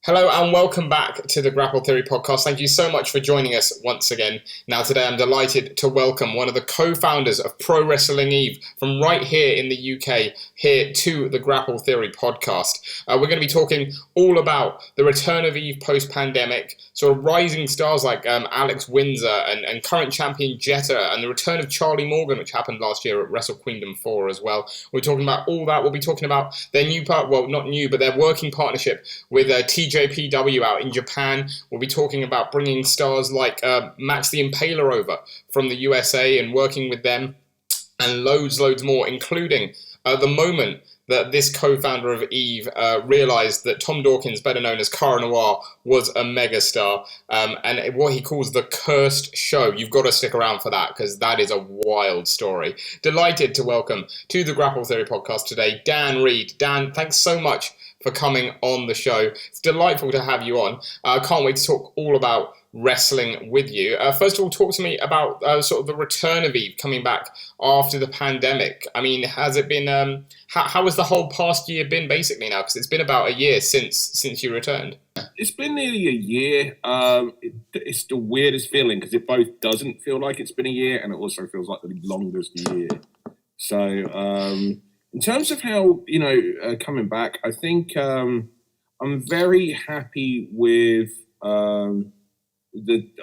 Hello and welcome back to the Grapple Theory podcast. Thank you so much for joining us once again. Now today I'm delighted to welcome one of the co-founders of Pro Wrestling Eve from right here in the UK here to the Grapple Theory podcast. We're going to be talking all about the return of Eve post-pandemic, sort of rising stars like Alex Windsor and current champion Jetta, and the return of Charlie Morgan, which happened last year at Wrestle Kingdom 4 as well. We're talking about all that. We'll be talking about their new part, well, not new, but their working partnership with TJPW out in Japan. We'll be talking about bringing stars like Max the Impaler over from the USA and working with them, and loads more, including the moment that this co-founder of Eve realised that Tom Dawkins, better known as Cara Noir, was a megastar, and what he calls the cursed show. You've got to stick around for that, because that is a wild story. Delighted to welcome to the Grapple Theory podcast today, Dan Read. Dan, thanks so much for coming on the show. It's delightful to have you on. I can't wait to talk all about wrestling with you. First of all, talk to me about sort of the return of Eve coming back after the pandemic. I mean, has it been, how has the whole past year been basically now? Because it's been about a year since you returned. It's been nearly a year. It's the weirdest feeling because it both doesn't feel like it's been a year and it also feels like the longest year. So, in terms of how, coming back, I think I'm very happy with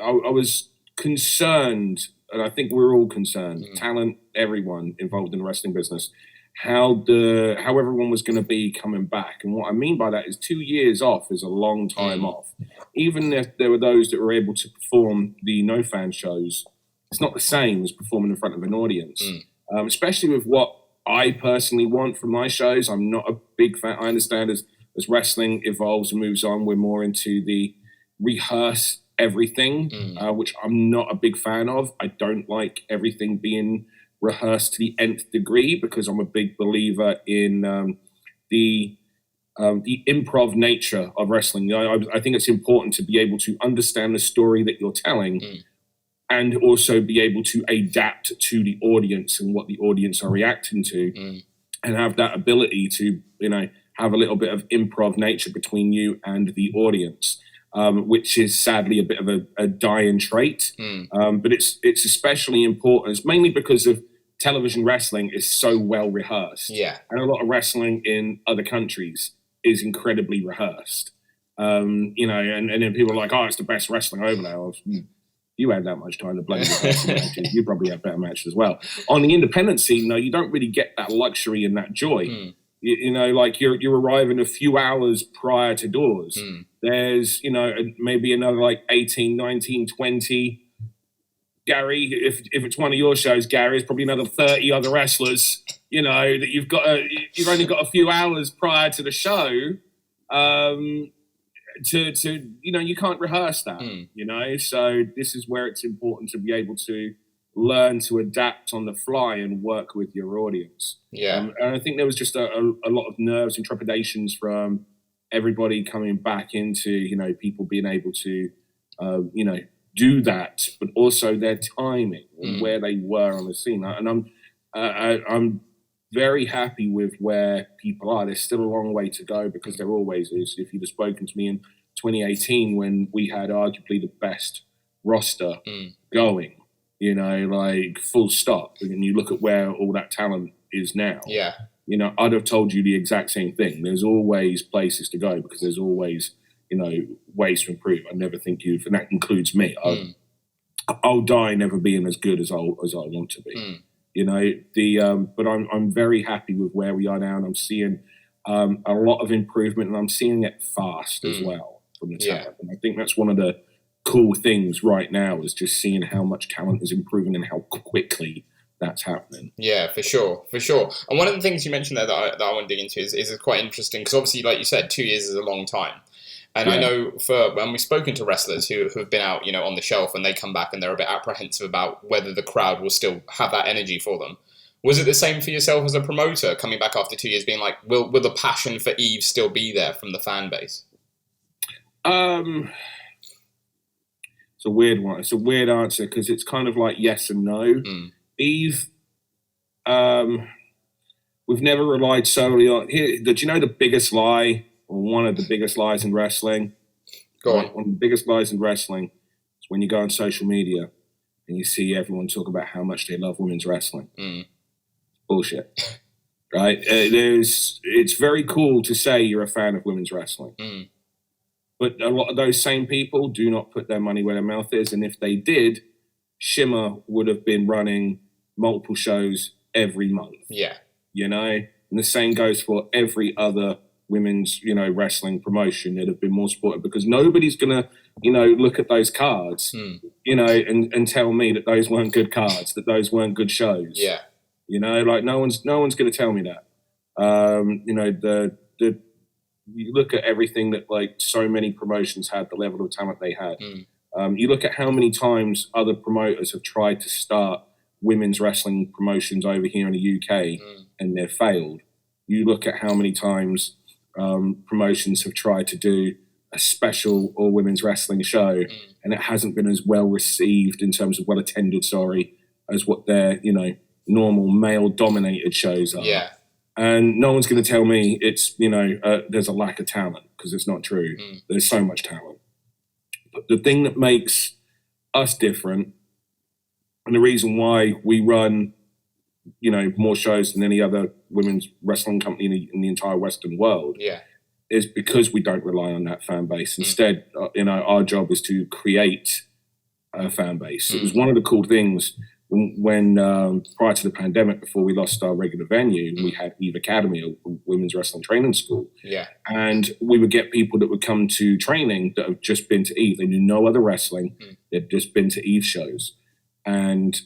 I was concerned, and I think we're all concerned, talent, everyone involved in the wrestling business, how everyone was going to be coming back. And what I mean by that is 2 years off is a long time off. Even if there were those that were able to perform the no-fan shows, it's not the same as performing in front of an audience, especially with what I personally want from my shows. I'm not a big fan. I understand as wrestling evolves and moves on, we're more into the rehearse everything, which I'm not a big fan of. I don't like everything being rehearsed to the nth degree because I'm a big believer in the improv nature of wrestling. I think it's important to be able to understand the story that you're telling and also be able to adapt to the audience and what the audience are reacting to and have that ability to, have a little bit of improv nature between you and the audience. Which is sadly a bit of a dying trait. But it's especially important. It's mainly because of television wrestling is so well rehearsed. Yeah. And a lot of wrestling in other countries is incredibly rehearsed. And then people are like, oh, it's the best wrestling over there. You had that much time to bloody rehearse matches. You probably have better matches as well. On the independent scene, though, you don't really get that luxury and that joy. Like you're arriving a few hours prior to doors. There's, maybe another like 18, 19, 20. Gary, if it's one of your shows, Gary, it's probably another 30 other wrestlers, that you've only got a few hours prior to the show you can't rehearse that, So this is where it's important to be able to learn to adapt on the fly and work with your audience. Yeah. And I think there was just a lot of nerves and trepidations from everybody coming back into, people being able to, do that, but also their timing and where they were on the scene. And I'm very happy with where people are. There's still a long way to go because there always is. If you'd have spoken to me in 2018 when we had arguably the best roster going, like full stop, and you look at where all that talent is now. Yeah. I'd have told you the exact same thing. There's always places to go because there's always, ways to improve. I never think and that includes me. I'll die never being as good as I want to be. But I'm very happy with where we are now, and I'm seeing a lot of improvement, and I'm seeing it fast as well from the talent. And I think that's one of the cool things right now is just seeing how much talent is improving and how quickly that's happening. Yeah, for sure. And one of the things you mentioned there that I want to dig into is quite interesting because obviously, like you said, 2 years is a long time. And I know when we've spoken to wrestlers who have been out, on the shelf, and they come back and they're a bit apprehensive about whether the crowd will still have that energy for them. Was it the same for yourself as a promoter coming back after 2 years, being like, will the passion for Eve still be there from the fan base? It's a weird one. It's a weird answer because it's kind of like yes and no. Eve, we've never relied solely on. Do you know the biggest lie or one of the biggest lies in wrestling. Go on. One of the biggest lies in wrestling is when you go on social media and you see everyone talk about how much they love women's wrestling. Bullshit. Right? It's very cool to say you're a fan of women's wrestling. But a lot of those same people do not put their money where their mouth is. And if they did, Shimmer would have been running multiple shows every month. Yeah. You know? And the same goes for every other women's, wrestling promotion that have been more supportive, because nobody's going to, look at those cards, and tell me that those weren't good cards, that those weren't good shows. Yeah. Like no one's going to tell me that. You look at everything that like so many promotions had, the level of talent they had. You look at how many times other promoters have tried to start women's wrestling promotions over here in the UK and they've failed. You look at how many times promotions have tried to do a special all women's wrestling show and it hasn't been as well received in terms of well attended, as what their, normal male dominated shows are. Yeah. And no one's going to tell me it's, there's a lack of talent, because it's not true. There's so much talent. But the thing that makes us different, and the reason why we run, more shows than any other women's wrestling company in the entire Western world, is because we don't rely on that fan base. Instead, our job is to create a fan base. It was one of the cool things when prior to the pandemic, before we lost our regular venue, we had Eve Academy, a women's wrestling training school. Yeah. And we would get people that would come to training that have just been to Eve. They knew no other wrestling. They'd just been to Eve shows. And,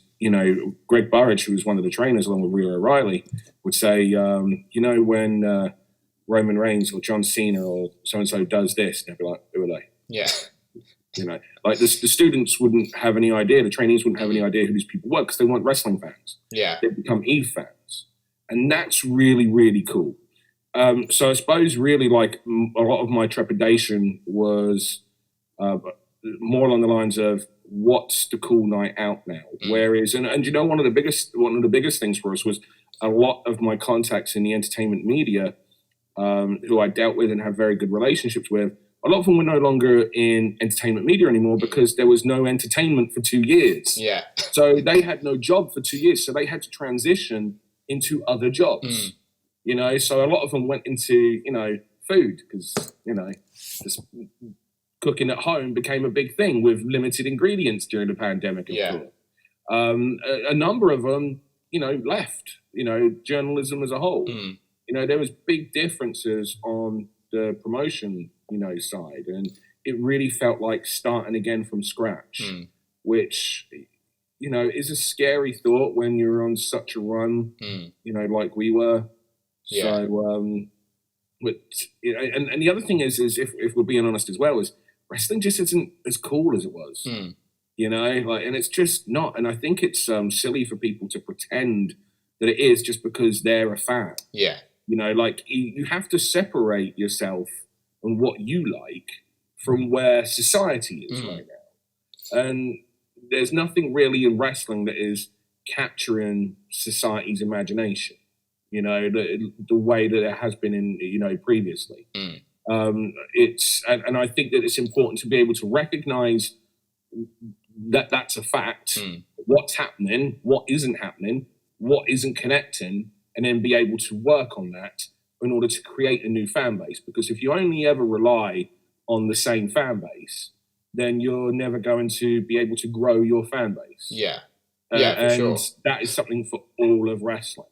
Greg Burridge, who was one of the trainers along with Rhea O'Reilly, would say, when Roman Reigns or John Cena or so-and-so does this, they'd be like, who are they? Yeah. Like the students wouldn't have any idea, the trainees wouldn't have any idea who these people were, because they weren't wrestling fans. Yeah. They'd become Eve fans. And that's really, really cool. So I suppose really like a lot of my trepidation was more along the lines of, what's the cool night out now? Whereas, and one of the biggest things for us was a lot of my contacts in the entertainment media, who I dealt with and have very good relationships with, a lot of them were no longer in entertainment media anymore because there was no entertainment for 2 years. Yeah. So they had no job for 2 years. So they had to transition into other jobs, So a lot of them went into, food, because, just cooking at home became a big thing with limited ingredients during the pandemic. A number of them, left, journalism as a whole. There was big differences on the promotion, side, and it really felt like starting again from scratch, which, is a scary thought when you're on such a run, like we were. Yeah. So, but and the other thing is if we're being honest as well, is wrestling just isn't as cool as it was. And it's just not. And I think it's silly for people to pretend that it is just because they're a fan. Yeah. You have to separate yourself and what you like from where society is right now. And there's nothing really in wrestling that is capturing society's imagination, the way that it has been in, previously. And I think that it's important to be able to recognize that that's a fact, what's happening, what isn't happening, what isn't connecting, and then be able to work on that in order to create a new fan base. Because if you only ever rely on the same fan base, then you're never going to be able to grow your fan base. Yeah. For sure. And that is something for all of wrestling.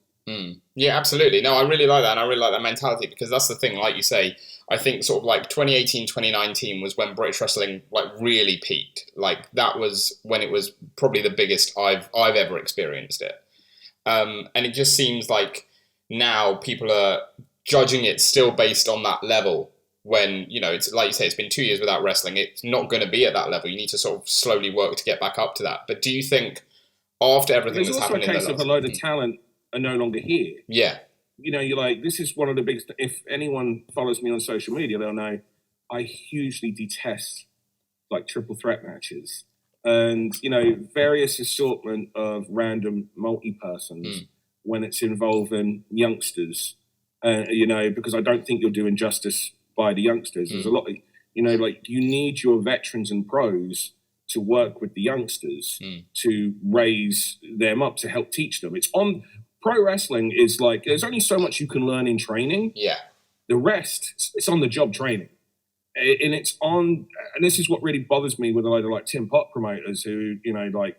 Yeah, absolutely. No, I really like that. And I really like that mentality, because that's the thing, like you say, I think sort of like 2018, 2019 was when British wrestling like really peaked. Like that was when it was probably the biggest I've ever experienced it. And it just seems like now people are judging it still based on that level, when, it's like you say, it's been 2 years without wrestling. It's not going to be at that level. You need to sort of slowly work to get back up to that. But do you think after everything that's happened in the last... There's also a case of a load of talent are no longer here. Yeah. You're like, this is one of the biggest... If anyone follows me on social media, they'll know I hugely detest like triple threat matches. And, various assortment of random multi-persons when it's involving youngsters, because I don't think you're doing justice by the youngsters. There's a lot of, like you need your veterans and pros to work with the youngsters to raise them up, to help teach them. Pro wrestling is like, there's only so much you can learn in training. Yeah. The rest, it's on the job training. And this is what really bothers me with a load of like Tim Pot promoters who, like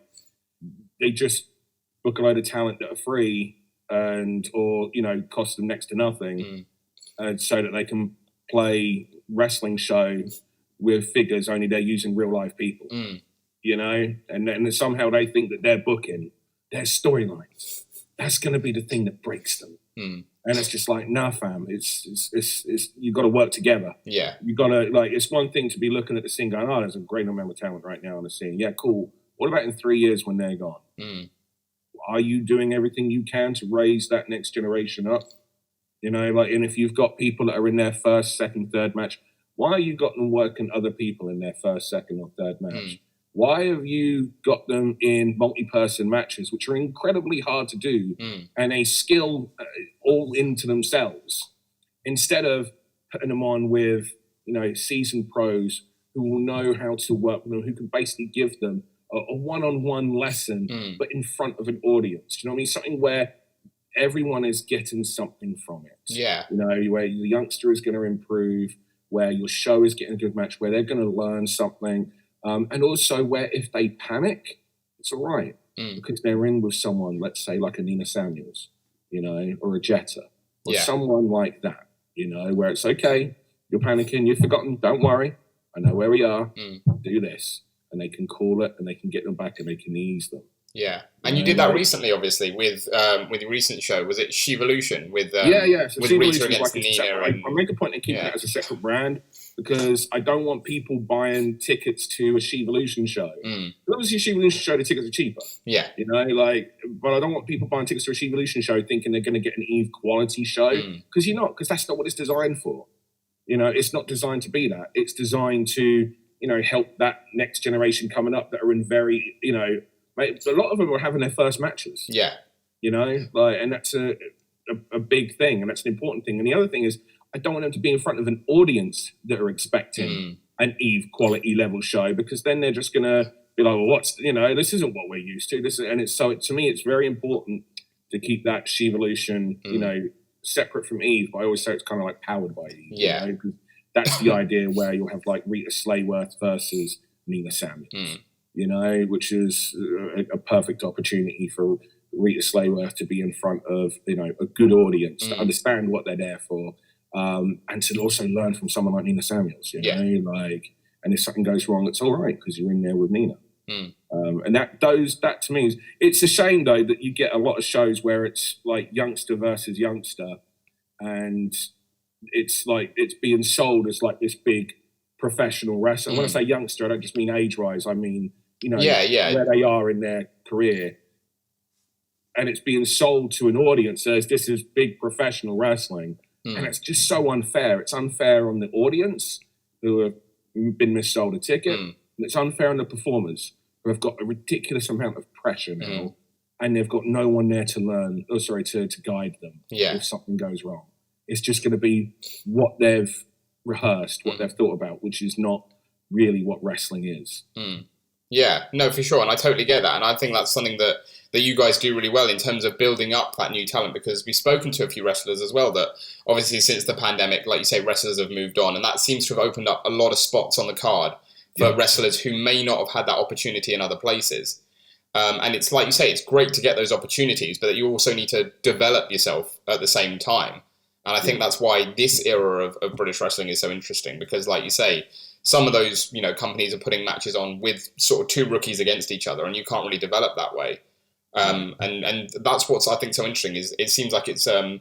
they just book a load of talent that are free or cost them next to nothing, so that they can play wrestling show with figures, only they're using real life people, and then somehow they think that they're booking their storylines. That's going to be the thing that breaks them. And it's just like, nah, fam, it's you got to work together. Yeah. You got to, like, it's one thing to be looking at the scene going, oh, there's a great amount of talent right now on the scene. Yeah, cool. What about in 3 years when they're gone? Are you doing everything you can to raise that next generation up? And if you've got people that are in their first, second, third match, why have you got them working other people in their first, second, or third match? Why have you got them in multi-person matches, which are incredibly hard to do, and a skill all into themselves, instead of putting them on with, seasoned pros who will know how to work with them, who can basically give them a one-on-one lesson, but in front of an audience. Do you know what I mean? Something where everyone is getting something from it. Yeah. Where the youngster is going to improve, where your show is getting a good match, where they're going to learn something. And also where if they panic, it's all right, because they're in with someone, let's say like a Nina Samuels, or a Jetta, or someone like that, where it's okay, you're panicking, you've forgotten, don't worry, I know where we are, do this. And they can call it, and they can get them back, and they can ease them. Yeah, and you did that recently, obviously, with your recent show. Was it Shevolution with So with Rita against Nina? I make a point of keeping it as a separate brand, because I don't want people buying tickets to a Shevolution show. Obviously, a Shevolution show, the tickets are cheaper. Yeah, but I don't want people buying tickets to a Shevolution show thinking they're going to get an Eve quality show, because you're not, because that's not what it's designed for. It's not designed to be that. It's designed to help that next generation coming up that are in very a lot of them are having their first matches. Yeah. And that's a big thing, and that's an important thing. And the other thing is, I don't want them to be in front of an audience that are expecting an Eve quality level show, because then they're just going to be like, well, this isn't what we're used to. To me, it's very important to keep that Shevolution, separate from Eve, but I always say it's kind of like powered by Eve. Yeah. Because that's the idea where you'll have like Rita Slayworth versus Nina Samuels. Which is a perfect opportunity for Rita Slayworth to be in front of, a good audience, to understand what they're there for, and to also learn from someone like Nina Samuels, and if something goes wrong, it's all right, because you're in there with Nina. And that to me it's a shame, though, that you get a lot of shows where it's like youngster versus youngster, and it's like it's being sold as like this big professional wrestler. When I say youngster, I don't just mean age-wise, I mean, where they are in their career. And it's being sold to an audience as this is big professional wrestling. And it's just so unfair. It's unfair on the audience who have been missold a ticket. And it's unfair on the performers who have got a ridiculous amount of pressure now. And they've got no one there to to guide them if something goes wrong. It's just going to be what they've rehearsed, what they've thought about, which is not really what wrestling is. Yeah, no, for sure. And I totally get that. And I think that's something that you guys do really well in terms of building up that new talent, because we've spoken to a few wrestlers as well that obviously since the pandemic, like you say, wrestlers have moved on, and that seems to have opened up a lot of spots on the card for wrestlers who may not have had that opportunity in other places. And it's like you say, it's great to get those opportunities, but you also need to develop yourself at the same time. And I think that's why this era of British wrestling is so interesting, because like you say, some of those, companies are putting matches on with sort of two rookies against each other, and you can't really develop that way. And that's what's, I think, so interesting, is it seems like it's a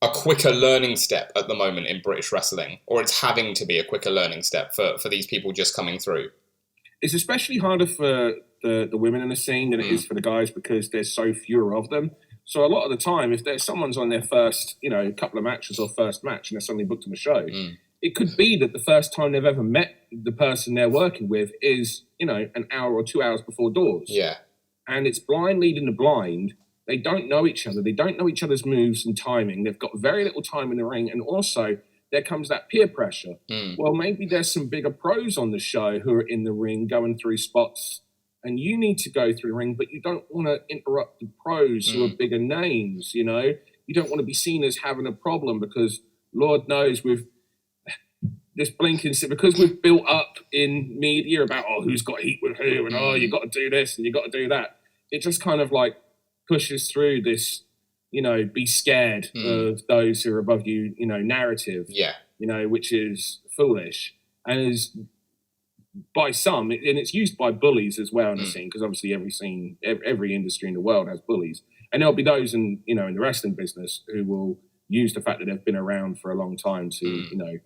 quicker learning step at the moment in British wrestling, or it's having to be a quicker learning step for these people just coming through. It's especially harder for the women in the scene than it is for the guys, because there's so fewer of them. So a lot of the time, if there's someone's on their first, couple of matches or first match, and they're suddenly booked on a show, it could be that the first time they've ever met the person they're working with is, an hour or 2 hours before doors. Yeah. And it's blind leading the blind. They don't know each other. They don't know each other's moves and timing. They've got very little time in the ring. And also, there comes that peer pressure. Mm. Well, maybe there's some bigger pros on the show who are in the ring going through spots, and you need to go through the ring, but you don't want to interrupt the pros who are bigger names, you know? You don't want to be seen as having a problem because Lord knows with this blinking, because we've built up in media about, oh, who's got heat with who, and oh, you got to do this and you got to do that. It just kind of like pushes through this, you know, be scared of those who are above you, you know, narrative, you know, which is foolish and is by some, and it's used by bullies as well in the scene, because obviously every industry in the world has bullies, and there'll be those in, you know, in the wrestling business who will use the fact that they've been around for a long time to, you know,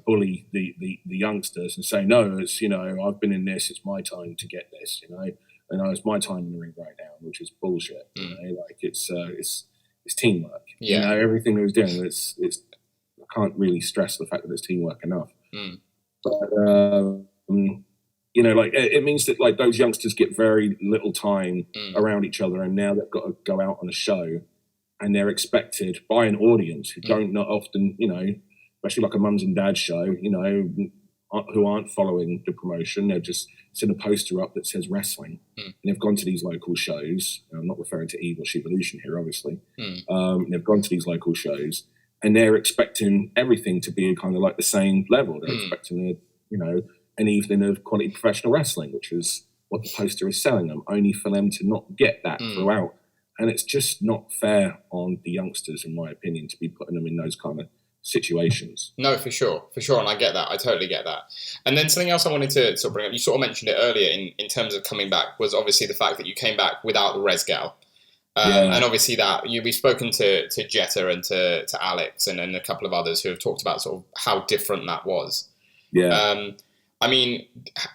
bully the youngsters and say, no, it's, you know, I've been in this, it's my time to get this, you know, and it's my time in the ring right now, which is bullshit. You know, like it's teamwork. You know, everything that was doing, it's I can't really stress the fact that it's teamwork enough. But you know, like it means that like those youngsters get very little time around each other, and now they've got to go out on a show, and they're expected by an audience who don't not often, you know, especially like a mums and dads show, you know, who aren't following the promotion. They've just seen a poster up that says wrestling, and they've gone to these local shows. I'm not referring to Eve or Shevolution here, obviously. They've gone to these local shows, and they're expecting everything to be kind of like the same level. They're expecting you know, an evening of quality professional wrestling, which is what the poster is selling them, only for them to not get that throughout. And it's just not fair on the youngsters, in my opinion, to be putting them in those kind of situations. No, for sure. And I get that. I totally get that. And then something else I wanted to sort of bring up, you sort of mentioned it earlier in terms of coming back, was obviously the fact that you came back without the Resgal. And obviously that we've spoken to Jetta and to Alex and a couple of others who have talked about sort of how different that was. I mean,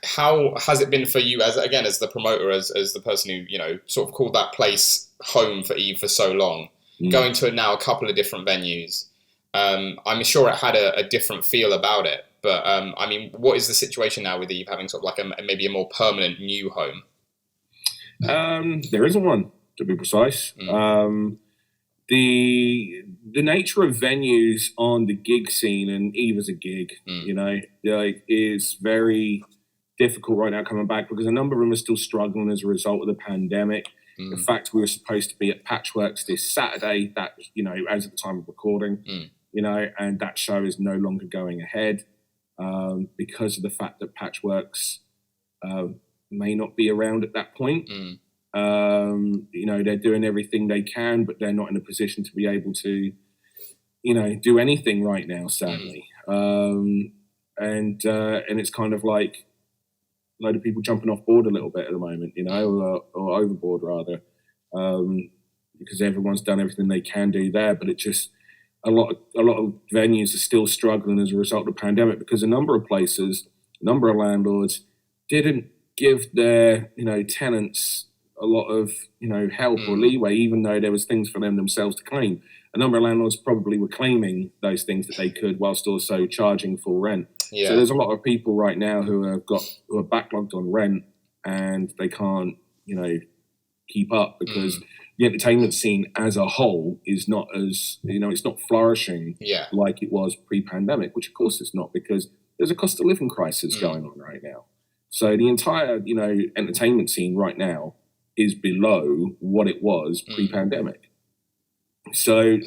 how has it been for you as the promoter, as the person who, you know, sort of called that place home for Eve for so long, going to now a couple of different venues? I'm sure it had a different feel about it, but I mean, what is the situation now with Eve having sort of like maybe a more permanent new home? There isn't one, to be precise. The nature of venues on the gig scene, and Eve as a gig, you know, like, is very difficult right now coming back, because a number of them are still struggling as a result of the pandemic. In fact, we were supposed to be at Patchworks this Saturday, that, you know, as at the time of recording, you know, and that show is no longer going ahead because of the fact that Patchworks may not be around at that point. You know, they're doing everything they can, but they're not in a position to be able to, you know, do anything right now, sadly. And it's kind of like a load of people jumping off board a little bit at the moment, you know, or overboard rather, because everyone's done everything they can do there. But it just, a lot of venues are still struggling as a result of the pandemic, because a number of places, a number of landlords didn't give their, you know, tenants a lot of, you know, help or leeway, even though there was things for them themselves to claim. A number of landlords probably were claiming those things that they could, whilst also charging full rent. So there's a lot of people right now who are backlogged on rent, and they can't, you know, keep up, because the entertainment scene as a whole is not as, you know, it's not flourishing like it was pre-pandemic, which of course it's not, because there's a cost of living crisis going on right now. So the entire, you know, entertainment scene right now is below what it was pre-pandemic. So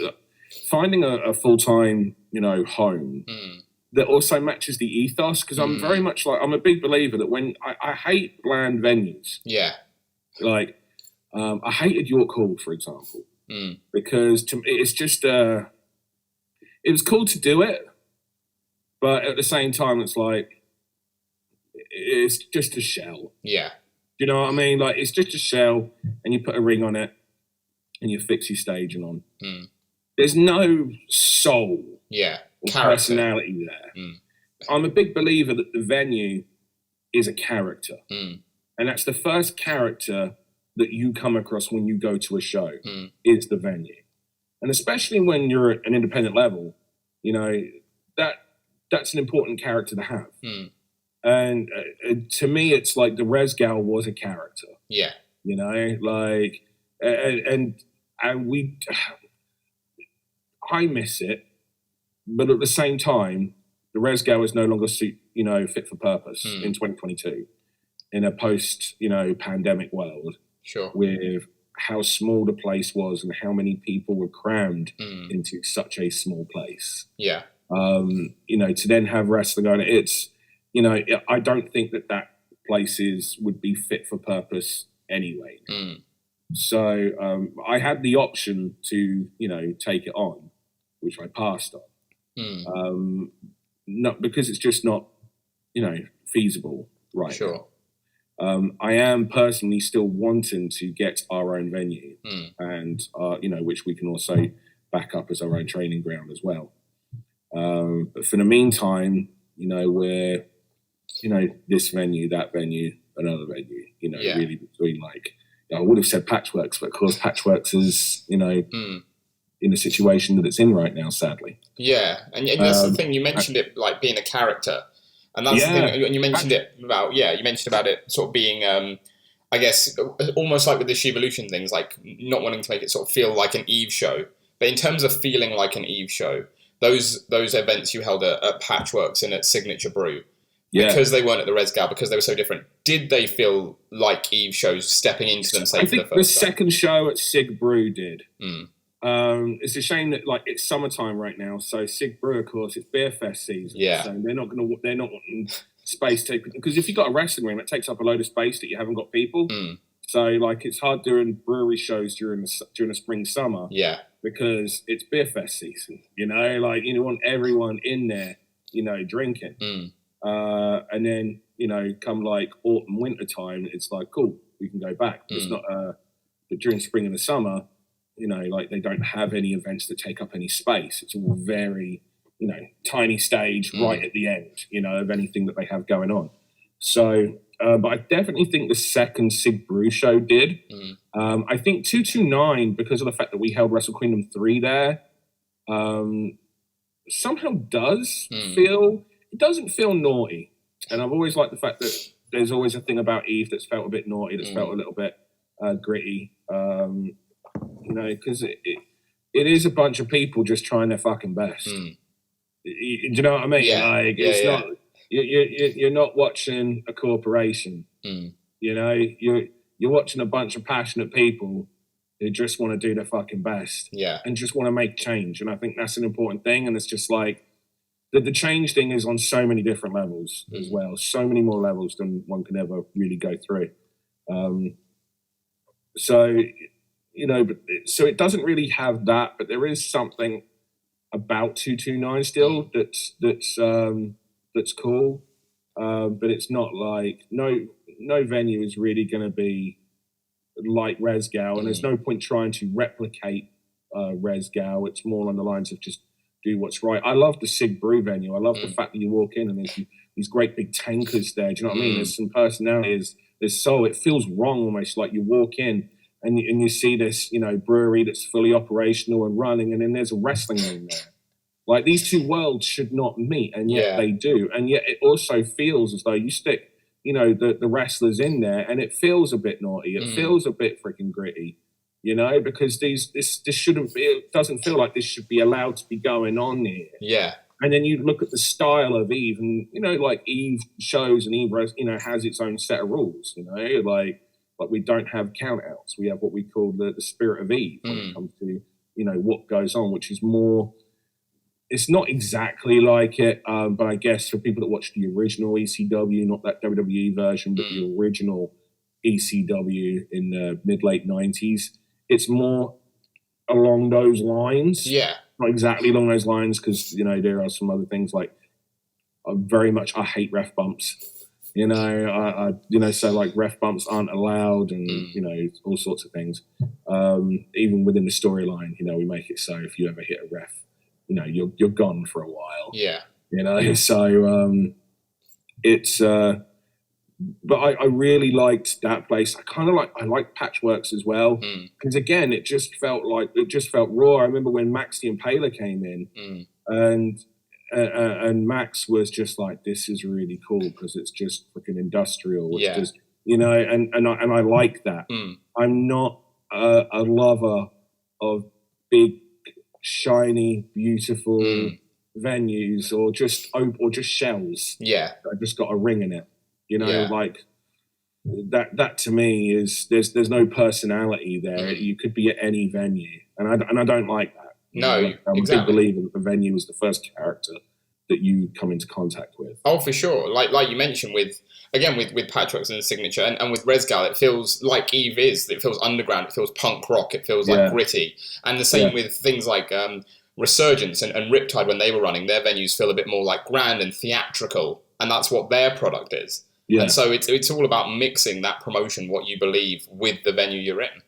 finding a full-time, you know, home that also matches the ethos, because I'm very much like, I'm a big believer that when I hate bland venues. Like I hated York Hall, for example, because to me it's just it was cool to do it, but at the same time it's like, it's just a shell. You know what I mean? Like, it's just a shell, and you put a ring on it, and you fix your staging on. There's no soul or personality there. I'm a big believer that the venue is a character. And that's the first character that you come across when you go to a show, is the venue. And especially when you're at an independent level, you know, that's an important character to have. And to me, it's like the Resgal was a character. You know, like, and I miss it but at the same time, the Resgal is no longer fit for purpose in 2022 in a post pandemic world. Sure. With how small the place was and how many people were crammed into such a small place. Yeah. To then have wrestling on it's, I don't think that places would be fit for purpose anyway. So I had the option to, take it on, which I passed on. Not because it's just not, feasible right Sure. now. I am personally still wanting to get our own venue and, which we can also back up as our own training ground as well. But for the meantime, we're, this venue, that venue, another venue, really between I would have said Patchworks, but of course Patchworks is, in the situation that it's in right now, sadly. Yeah, and that's the thing, you mentioned it like being a character. And that's the thing, and you mentioned about it sort of being, I guess, almost like with the Shevolution things, like not wanting to make it sort of feel like an Eve show. But in terms of feeling like an Eve show, those events you held at Patchworks and at Signature Brew, because they weren't at the Resgal, because they were so different, did they feel like Eve shows stepping into them, say, I for the think first the time? second show at Sig Brew did. It's a shame that it's summertime right now, so Sig Brew, of course, it's Beer Fest season. Yeah. So they're not wanting space to, because if you've got a wrestling ring, that takes up a load of space that you haven't got people. So it's hard doing brewery shows during the spring summer. Yeah. Because it's Beer Fest season. You want everyone in there, drinking. And then come autumn winter time, it's cool, we can go back. It's not but during spring and the summer, they don't have any events that take up any space. It's all very, tiny stage right at the end, of anything that they have going on. So, but I definitely think the second Sig Brew show did. I think 229, because of the fact that we held Wrestle Kingdom 3 there, somehow it doesn't feel naughty. And I've always liked the fact that there's always a thing about Eve that's felt a bit naughty, that's felt a little bit gritty. Because it is a bunch of people just trying their fucking best. Do you know what I mean? Yeah. It's not you're not watching a corporation. You're watching a bunch of passionate people who just want to do their fucking best. And just want to make change. And I think that's an important thing. And it's just the change thing is on so many different levels as well. So many more levels than one can ever really go through. So it doesn't really have that, but there is something about 229 still that's cool. But it's not no venue is really going to be like Resgal, and there's no point trying to replicate Resgal. It's more on the lines of just do what's right. I love the Sig Brew venue. I love the fact that you walk in and there's these great big tankers there. Do you know what I mean? There's some personality. There's soul. It feels wrong almost, like you walk in and you see this, brewery that's fully operational and running, and then there's a wrestling ring there. These two worlds should not meet, and yet they do. And yet it also feels as though you stick, the wrestlers in there, and it feels a bit naughty. It feels a bit freaking gritty, because this shouldn't be. It doesn't feel like this should be allowed to be going on here. Yeah. And then you look at the style of Eve, and Eve shows and Eve, has its own set of rules. Like we don't have countouts. We have what we call the spirit of Eve when it comes to what goes on, which is more. It's not exactly like it, but I guess for people that watch the original ECW, not that WWE version, but the original ECW in the mid-late 90s, it's more along those lines. Yeah. Not exactly along those lines, because, there are some other things like I hate ref bumps. So ref bumps aren't allowed, and, all sorts of things. Even within the storyline, we make it so if you ever hit a ref, you're gone for a while. Yeah. So it's but I really liked that place. I like Patchworks as well, because again it just felt raw. I remember when Maxie and Paler came in, and Max was just like, this is really cool because it's just freaking industrial. It's just, and I like that. I'm not a lover of big, shiny, beautiful, venues or just shells. Yeah. That just got a ring in it. You know, Yeah. like that to me is there's no personality there. You could be at any venue, and I don't like that. No, like, I'm exactly. a big believer that the venue is the first character that you come into contact with. Oh, for sure. Like you mentioned with Patrick's and Signature and with Resgal, it feels like Eve is. It feels underground. It feels punk rock. It feels like gritty. And the same with things like Resurgence and Riptide when they were running. Their venues feel a bit more like grand and theatrical, and that's what their product is. Yeah. And so it's all about mixing that promotion, what you believe, with the venue you're in.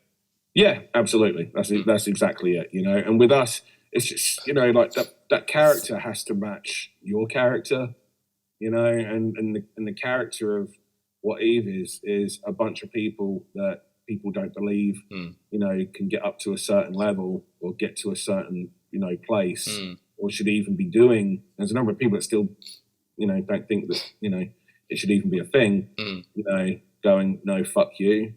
Yeah, absolutely. That's exactly it. You know, and with us, it's just, you know, like that character has to match your character. You know, and the character of what Eve is a bunch of people that people don't believe, you know, can get up to a certain level or get to a certain, you know, place or should even be doing. There's a number of people that still, you know, don't think that, you know, it should even be a thing, you know, going, no, fuck you.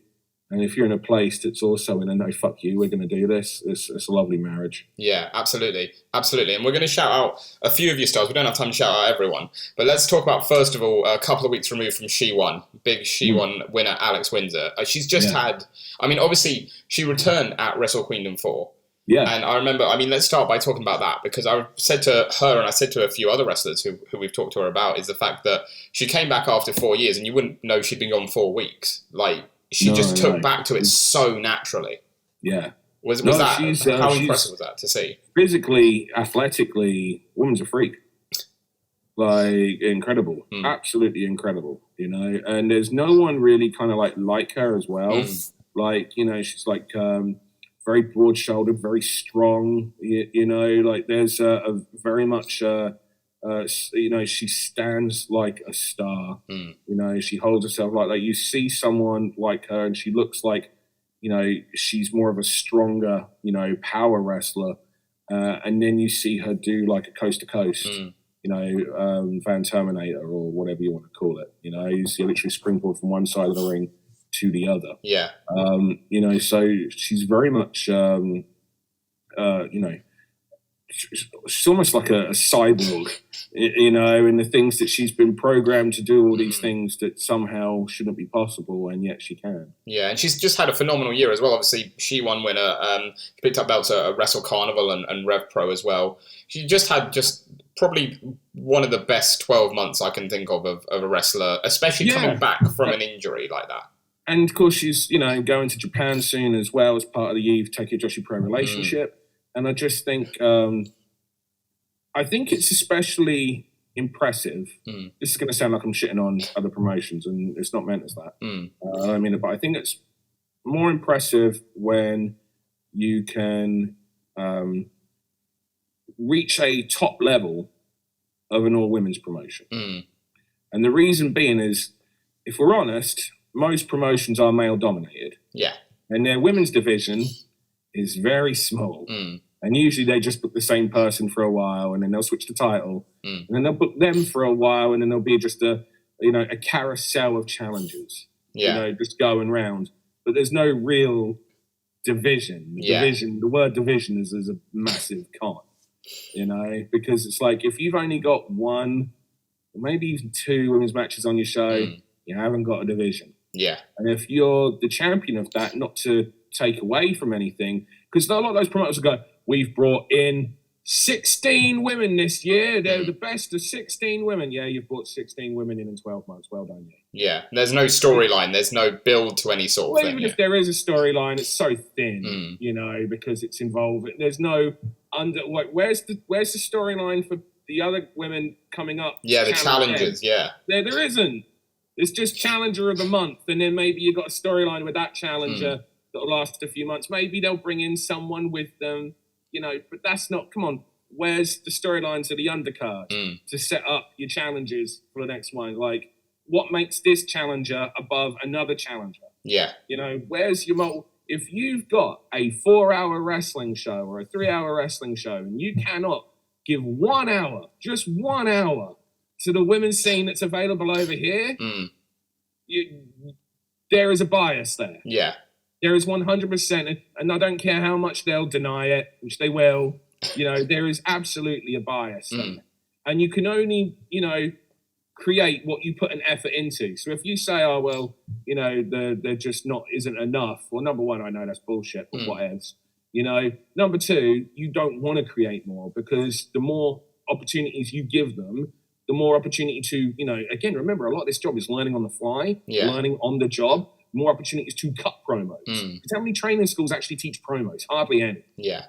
And if you're in a place that's also in a no, fuck you, we're going to do this, it's a lovely marriage. Yeah, absolutely. Absolutely. And we're going to shout out a few of your stars. We don't have time to shout out everyone. But let's talk about, first of all, a couple of weeks removed from She Won, big She Won winner, Alex Windsor. She's just had, I mean, obviously, she returned at Wrestle Queendom 4. Yeah. And I remember, I mean, let's start by talking about that, because I said to her, and I said to a few other wrestlers who we've talked to her about, is the fact that she came back after 4 years and you wouldn't know she'd been gone 4 weeks. Like, she just took back to it so naturally. Yeah. Was that, how impressive was that to see? Physically, athletically, woman's a freak. Like, incredible. Absolutely incredible, you know? And there's no one really kind of like her as well. Like, you know, she's like, very broad-shouldered, very strong. You know, like there's a very much, you know, she stands like a star. You know, she holds herself like that. You see someone like her, and she looks like, you know, she's more of a stronger, you know, power wrestler. And then you see her do like a coast to coast, you know, Van Terminator or whatever you want to call it. You know, you see her literally springboard from one side of the ring to the other. Yeah. You know, so she's very much, you know, she's almost like a cyborg, you know, and the things that she's been programmed to do, all these things that somehow shouldn't be possible, and yet she can. Yeah, and she's just had a phenomenal year as well. Obviously, She Won winner. She picked up belts at Wrestle Carnival and Rev Pro as well. She just had probably one of the best 12 months I can think of a wrestler, especially coming back from an injury like that. And of course, she's, you know, going to Japan soon as well as part of the Eve Tokyo Joshi Pro relationship. And I just think, it's especially impressive. This is going to sound like I'm shitting on other promotions, and it's not meant as that. I mean, but I think it's more impressive when you can reach a top level of an all-women's promotion. And the reason being is, if we're honest, most promotions are male-dominated. Yeah. And their women's division is very small. And usually they just book the same person for a while, and then they'll switch the title. And then they'll book them for a while, and then there'll be just a carousel of challenges. Yeah. You know, just going round. But there's no real division. The word division is a massive con. You know, because it's like, if you've only got one, or maybe even two women's matches on your show, you haven't got a division. Yeah. And if you're the champion of that, not to take away from anything, because a lot of those promoters will go, we've brought in 16 women this year. They're the best of 16 women. Yeah, you've brought 16 women in 12 months. Well done, yeah. Yeah, there's no storyline. There's no build to any sort of thing. Even if there is a storyline, it's so thin, you know, because it's involved. There's no where's the storyline for the other women coming up? Yeah, the challengers, There isn't. It's just Challenger of the Month, and then maybe you've got a storyline with that challenger that'll last a few months. Maybe they'll bring in someone with them, you know, but that's not, come on, where's the storylines of the undercard to set up your challenges for the next one? Like, what makes this challenger above another challenger? Yeah. You know, where's your if you've got a 4-hour wrestling show or a 3-hour wrestling show, and you cannot give 1 hour, just 1 hour, to the women's scene that's available over here, there is a bias there. Yeah. There is 100%, and I don't care how much they'll deny it, which they will. There is absolutely a bias there. And you can only, create what you put an effort into. So if you say, oh, well, they're just isn't enough. Well, number one, I know that's bullshit, but what else? Number two, you don't want to create more, because the more opportunities you give them, the more opportunity to, again, remember, a lot of this job is learning on the fly, learning on the job, more opportunities to cut promos. Because how many training schools actually teach promos? Hardly any. Yeah.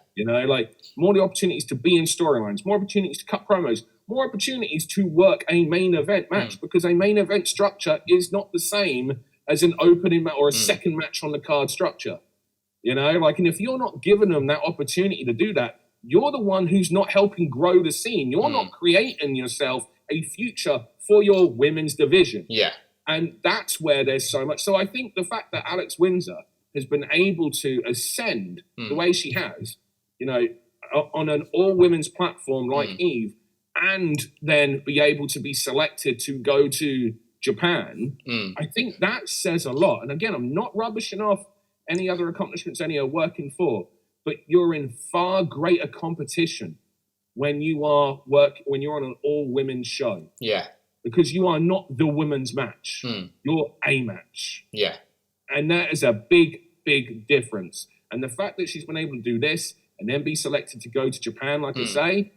More the opportunities to be in storylines, more opportunities to cut promos, more opportunities to work a main event match, because a main event structure is not the same as an opening match or a second match on the card structure. And if you're not giving them that opportunity to do that, you're the one who's not helping grow the scene. You're not creating yourself a future for your women's division. Yeah. And that's where there's so much. So I think the fact that Alex Windsor has been able to ascend the way she has, on an all-women's platform like Eve, and then be able to be selected to go to Japan, I think that says a lot. And again, I'm not rubbishing off any other accomplishments any are working for, but you're in far greater competition when you're on an all-women's show. Yeah. Because you are not the women's match. You're a match. Yeah. And that is a big, big difference. And the fact that she's been able to do this and then be selected to go to Japan, like I say,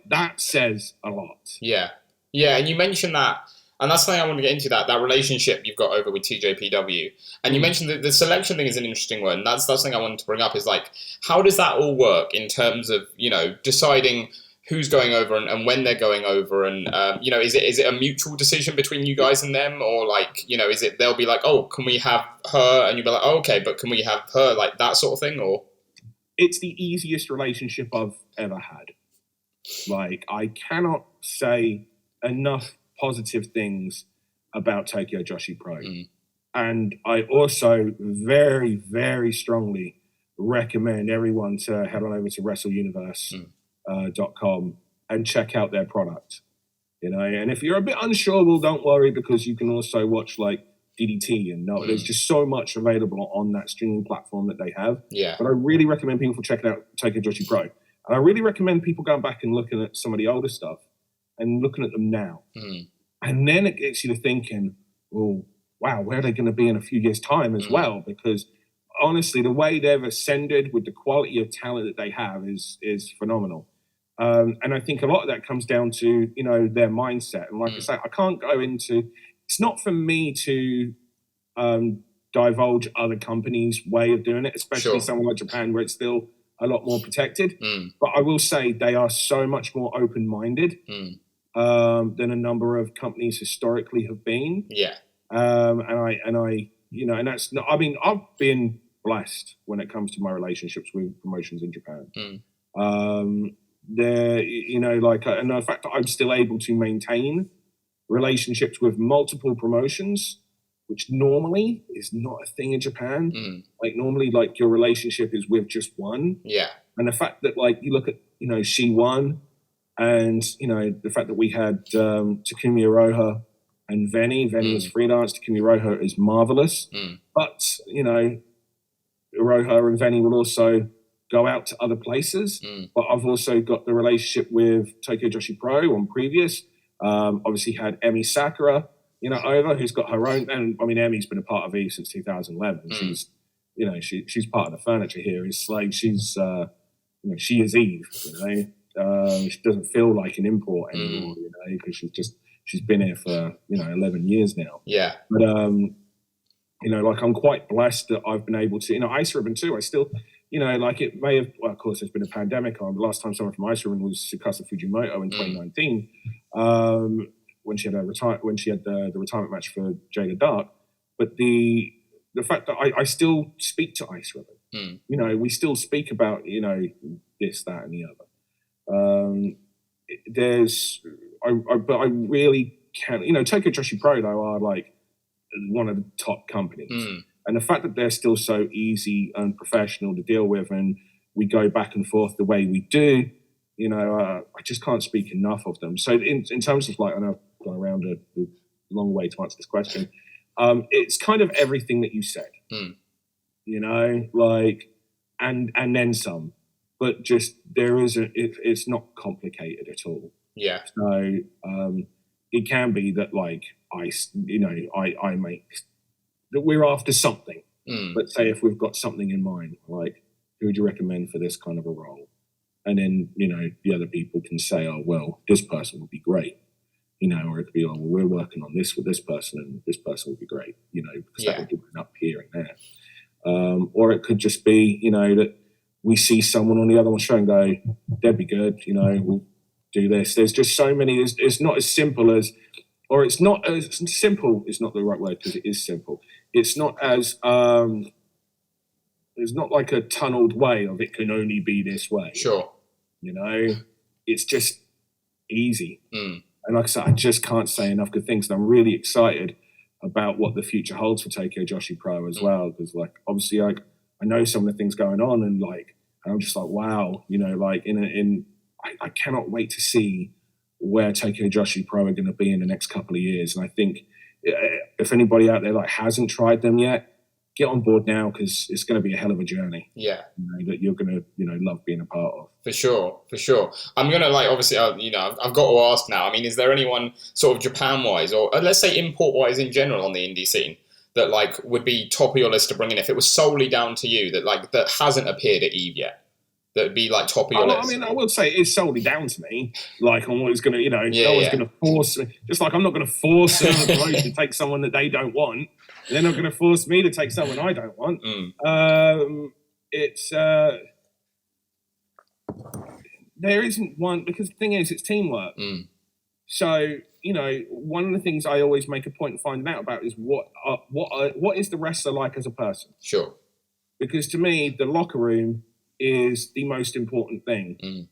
that says a lot. Yeah. Yeah, and you mentioned that, and that's something I want to get into, that relationship you've got over with TJPW. And you mentioned that the selection thing is an interesting one. That's something I wanted to bring up, is how does that all work in terms of, deciding who's going over and when they're going over, and is it a mutual decision between you guys and them, or is it they'll be like, oh, can we have her, and you'll be like, oh, okay, but can we have her, that sort of thing? Or it's the easiest relationship I've ever had. I cannot say enough positive things about Tokyo Joshi Pro, and I also very, very strongly recommend everyone to head on over to WrestleUniverse.com and check out their product. And if you're a bit unsure, well, don't worry, because you can also watch DDT, and there's just so much available on that streaming platform that they have. Yeah. But I really recommend people checking out Tokyo Joshi Pro, and I really recommend people going back and looking at some of the older stuff and looking at them now, and then it gets you to thinking, well, wow, where are they going to be in a few years' time as well? Because honestly, the way they've ascended with the quality of talent that they have is phenomenal. And I think a lot of that comes down to, their mindset. And like I say, I can't go into, it's not for me to divulge other companies' way of doing it, especially somewhere like Japan, where it's still a lot more protected. But I will say they are so much more open-minded than a number of companies historically have been. Yeah. And that's not, I've been blessed when it comes to my relationships with promotions in Japan. And the fact that I'm still able to maintain relationships with multiple promotions, which normally is not a thing in Japan. Normally, your relationship is with just one. Yeah. And the fact that, you look at, she won, and, the fact that we had Takumi Iroha and Veni is freelance. Takumi Iroha is marvelous. But, Iroha and Veni will also go out to other places. But I've also got the relationship with Tokyo Joshi Pro on previous. Obviously had Emi Sakura, over, who's got her own. And Emi's been a part of Eve since 2011. She's, she's part of the furniture here. It's she's, she is Eve, she doesn't feel like an import anymore, because she's been here for 11 years now. Yeah. But I'm quite blessed that I've been able to, Ice Ribbon too. I still, it may have, well, of course, there's been a pandemic. The last time someone from Ice Ribbon was Tsukasa Fujimoto in 2019, when she had the retirement match for Jada Dark. But the fact that I still speak to Ice Ribbon, we still speak about this, that, and the other. But I really can't. Tokyo Joshi Pro though are one of the top companies, and the fact that they're still so easy and professional to deal with, and we go back and forth the way we do, I just can't speak enough of them. So in terms of I know I've gone around a long way to answer this question. It's kind of everything that you said, and then some. but just it's not complicated at all. Yeah. So it can be that like I make that we're after something. Let's say if we've got something in mind, like who would you recommend for this kind of a role? And then, the other people can say, oh, well, this person would be great. Or it could be, oh, well, we're working on this with this person and this person would be great, because that would be up here and there. Or it could just be, that we see someone on the other show and go, they'd be good, we'll do this. There's just so many, it's not as simple as, or it's not as simple, it's not the right word because it is simple. It's not as, there's not like a tunneled way of it can only be this way. Sure. It's just easy. And like I said, I just can't say enough good things. And I'm really excited about what the future holds for Tokyo Joshi Pro as well. Because like, obviously I know some of the things going on and like, I'm just like, wow, like I cannot wait to see where Tokyo Joshi Pro are going to be in the next couple of years. And I think if anybody out there like hasn't tried them yet, get on board now because it's going to be a hell of a journey. Yeah. That you're going to, love being a part of. For sure. I'm going to obviously, I've got to ask now. I mean, is there anyone sort of Japan-wise or let's say import-wise in general on the indie scene that like would be top of your list to bring in if it was solely down to you that hasn't appeared at EVE yet? That would be like top of your list. I mean, I would say it's solely down to me. Like on what is going to, no one's going to force me. Just like I'm not going to force them to take someone that they don't want. They're not going to force me to take someone I don't want. There isn't one because the thing is, it's teamwork. So one of the things I always make a point of finding out about is what is the wrestler like as a person. Sure. Because to me, the locker room is the most important thing.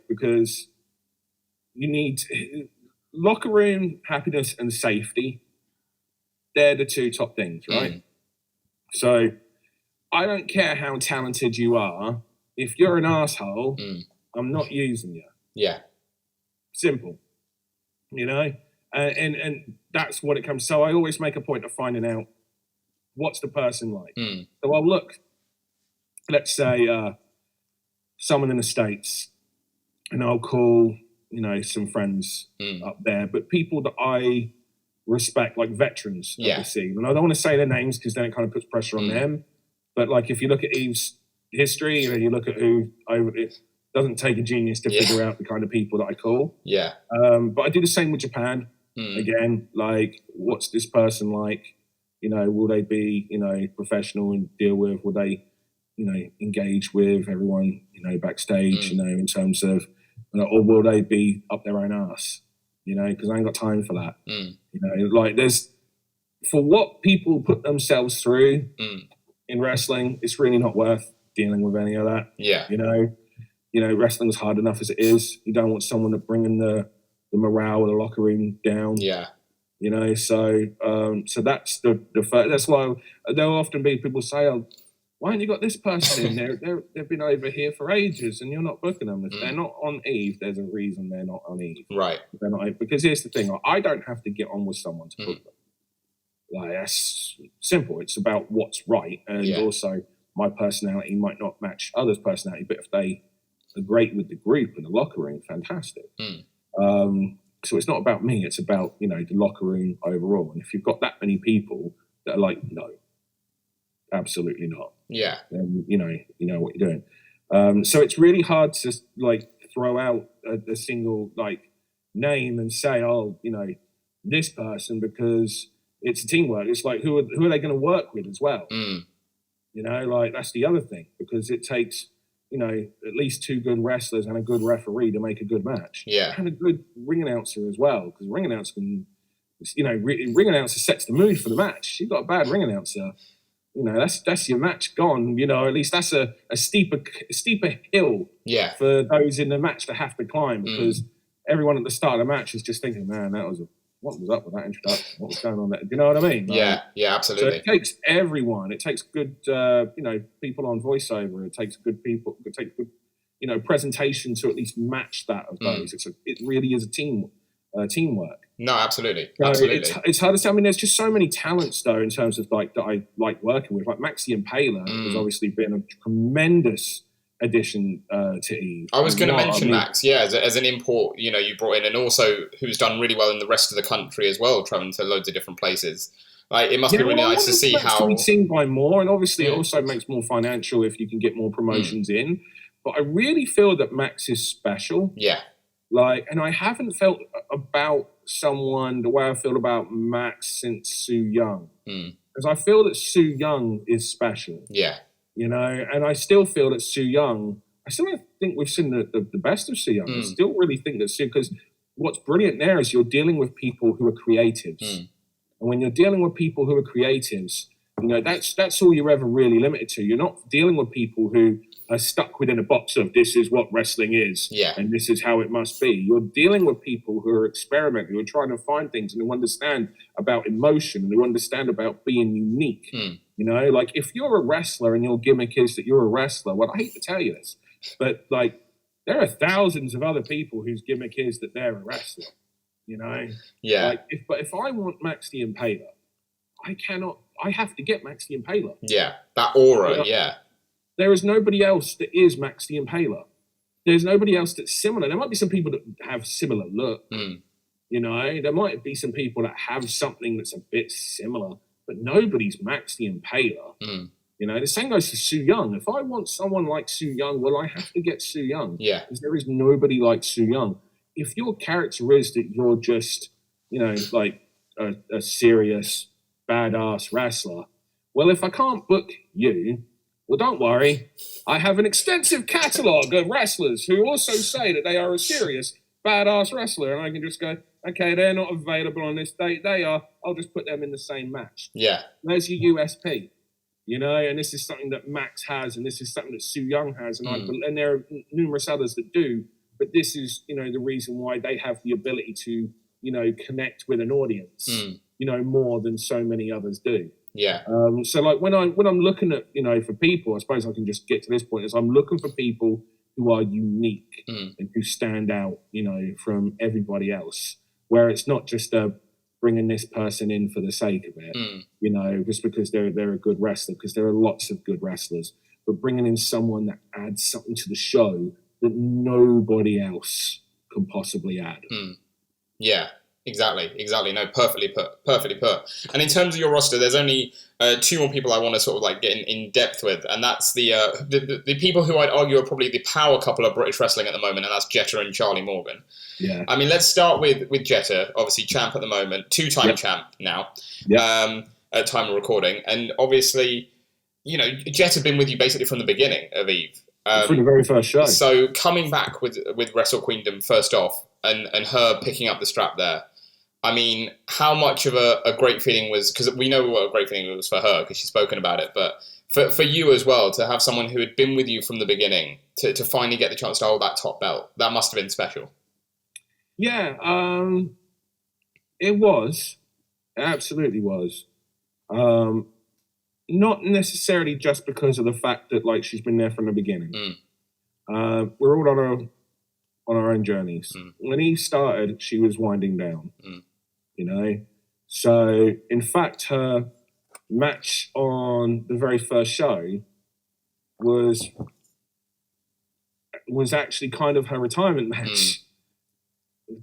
Because you need locker room happiness and safety. They're the two top things, right? So I don't care how talented you are. If you're an asshole, I'm not using you. Yeah. Simple. And that's what it comes. So I always make a point of finding out what's the person like. So I'll look, let's say someone in the States, and I'll call, some friends up there, but people that I respect, like veterans of the scene. And I don't want to say their names because then it kind of puts pressure on them. But like if you look at Eve's history, you look at who it doesn't take a genius to figure out the kind of people that I call. Yeah. But I do the same with Japan. Again, like what's this person like? Will they be, professional and deal with? Will they, engage with everyone, backstage, in terms of, or will they be up their own ass? Because I ain't got time for that. Like there's, for what people put themselves through in wrestling, it's really not worth dealing with any of that. Yeah. Wrestling's hard enough as it is. You don't want someone to bring the morale of the locker room down. Yeah. So that's that's why there'll often be people say, oh, why haven't you got this person in there? They've been over here for ages and you're not booking them. If they're not on Eve, there's a reason they're not on Eve. Right. They're not, because here's the thing, I don't have to get on with someone to book them. Like, that's simple. It's about what's right. And also my personality might not match others' personality, but if they are great with the group and the locker room, fantastic. So it's not about me, it's about, the locker room overall. And if you've got that many people that are like, no, absolutely not. Yeah. Then you know what you're doing. So it's really hard to like throw out a single like name and say, oh, this person, because it's a teamwork. It's like who are they going to work with as well? Like that's the other thing, because it takes at least two good wrestlers and a good referee to make a good match. Yeah. And a good ring announcer as well, because ring announcer can, ring announcer sets the mood for the match. You've got a bad ring announcer, that's your match gone. At least that's a steeper hill for those in the match to have to climb, because everyone at the start of the match is just thinking, man, what was up with that introduction? What was going on there? Do you know what I mean? Like, yeah, absolutely. So it takes everyone. It takes good, people on voiceover. It takes good people. It takes good, presentation to at least match that of those. It really is a teamwork. No, absolutely. So absolutely. It's hard to say. I mean, there's just so many talents though in terms of like that I like working with. Like Maxi and Paler has obviously been a tremendous addition to Eve. I was going to mention Max, as an import, you brought in, and also who's done really well in the rest of the country as well, traveling to loads of different places. Like, it must be really nice to see how to be seen by more, and obviously it also makes more financial if you can get more promotions in. But I really feel that Max is special. Yeah. Like, and I haven't felt about someone the way I feel about Max since Sue Young. Because I feel that Sue Young is special. Yeah. And I still feel that Sue Young, I still don't think we've seen the best of Sue Young. I still really think that because what's brilliant there is you're dealing with people who are creatives. And when you're dealing with people who are creatives, that's all you're ever really limited to. You're not dealing with people who are stuck within a box of this is what wrestling is, and this is how it must be. You're dealing with people who are experimenting, who are trying to find things and who understand about emotion and who understand about being unique. Like if you're a wrestler and your gimmick is that you're a wrestler, well, I hate to tell you this, but like there are thousands of other people whose gimmick is that they're a wrestler. Yeah. Like if I want Max the Impaler, I have to get Max the Impaler. Yeah, that aura, There is nobody else that is Max the Impaler. There's nobody else that's similar. There might be some people that have similar look. There might be some people that have something that's a bit similar, but nobody's Max the Impaler. The same goes for Sue Young. If I want someone like Sue Young, well, I have to get Sue Young. Yeah. Because there is nobody like Sue Young. If your character is that you're just, like a serious, badass wrestler, well, if I can't book you, well, don't worry. I have an extensive catalogue of wrestlers who also say that they are a serious, badass wrestler. And I can just go, okay, they're not available on this date. They are. I'll just put them in the same match. Yeah. There's your USP, and this is something that Max has, and this is something that Sue Young has, and there are numerous others that do. But this is, the reason why they have the ability to, connect with an audience, more than so many others do. Yeah. So like when I'm looking at, for people, I suppose I can just get to this point is I'm looking for people who are unique and who stand out, from everybody else, where it's not just bringing this person in for the sake of it, just because they're a good wrestler, because there are lots of good wrestlers, but bringing in someone that adds something to the show that nobody else can possibly add. Yeah, exactly. No, perfectly put. And in terms of your roster, there's only two more people I want to sort of like get in depth with, and that's the people who I'd argue are probably the power couple of British wrestling at the moment, and that's Jetta and Charlie Morgan. Yeah. I mean, let's start with Jetta, obviously champ at the moment, two-time champ now, at time of recording, and obviously, Jetta's been with you basically from the beginning of Eve. From the very first show. So coming back with Wrestle Queendom first off and her picking up the strap there, I mean, how much of a great feeling was, because we know what a great feeling it was for her because she's spoken about it, but for you as well, to have someone who had been with you from the beginning to finally get the chance to hold that top belt, that must have been special. Yeah, it was. It absolutely was. Not necessarily just because of the fact that like she's been there from the beginning. We're all on our own journeys. When Eve started, she was winding down. So in fact, her match on the very first show was actually kind of her retirement match.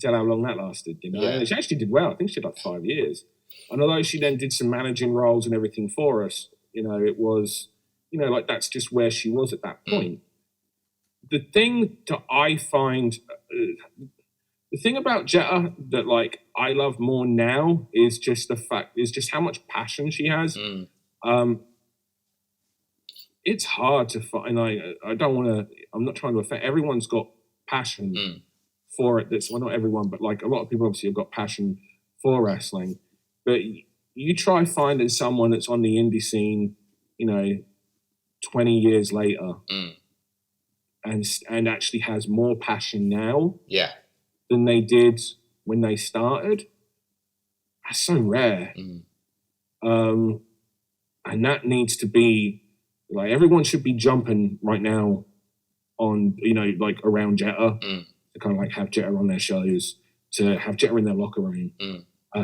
Tell how long that lasted. And she actually did well. I think she did like 5 years. And although she then did some managing roles and everything for us, it was, like that's just where she was at that point. The thing that I find, the thing about Jetta that like I love more now is just how much passion she has. It's hard to find. I'm not trying to offend. Everyone's got passion for it. Well, not everyone, but like a lot of people obviously have got passion for wrestling. But you try finding someone that's on the indie scene, 20 years later, and actually has more passion now than they did when they started. That's so rare. And that needs to be, like, everyone should be jumping right now on, like around Jetta, to kind of like have Jetta on their shows, to have Jetta in their locker room,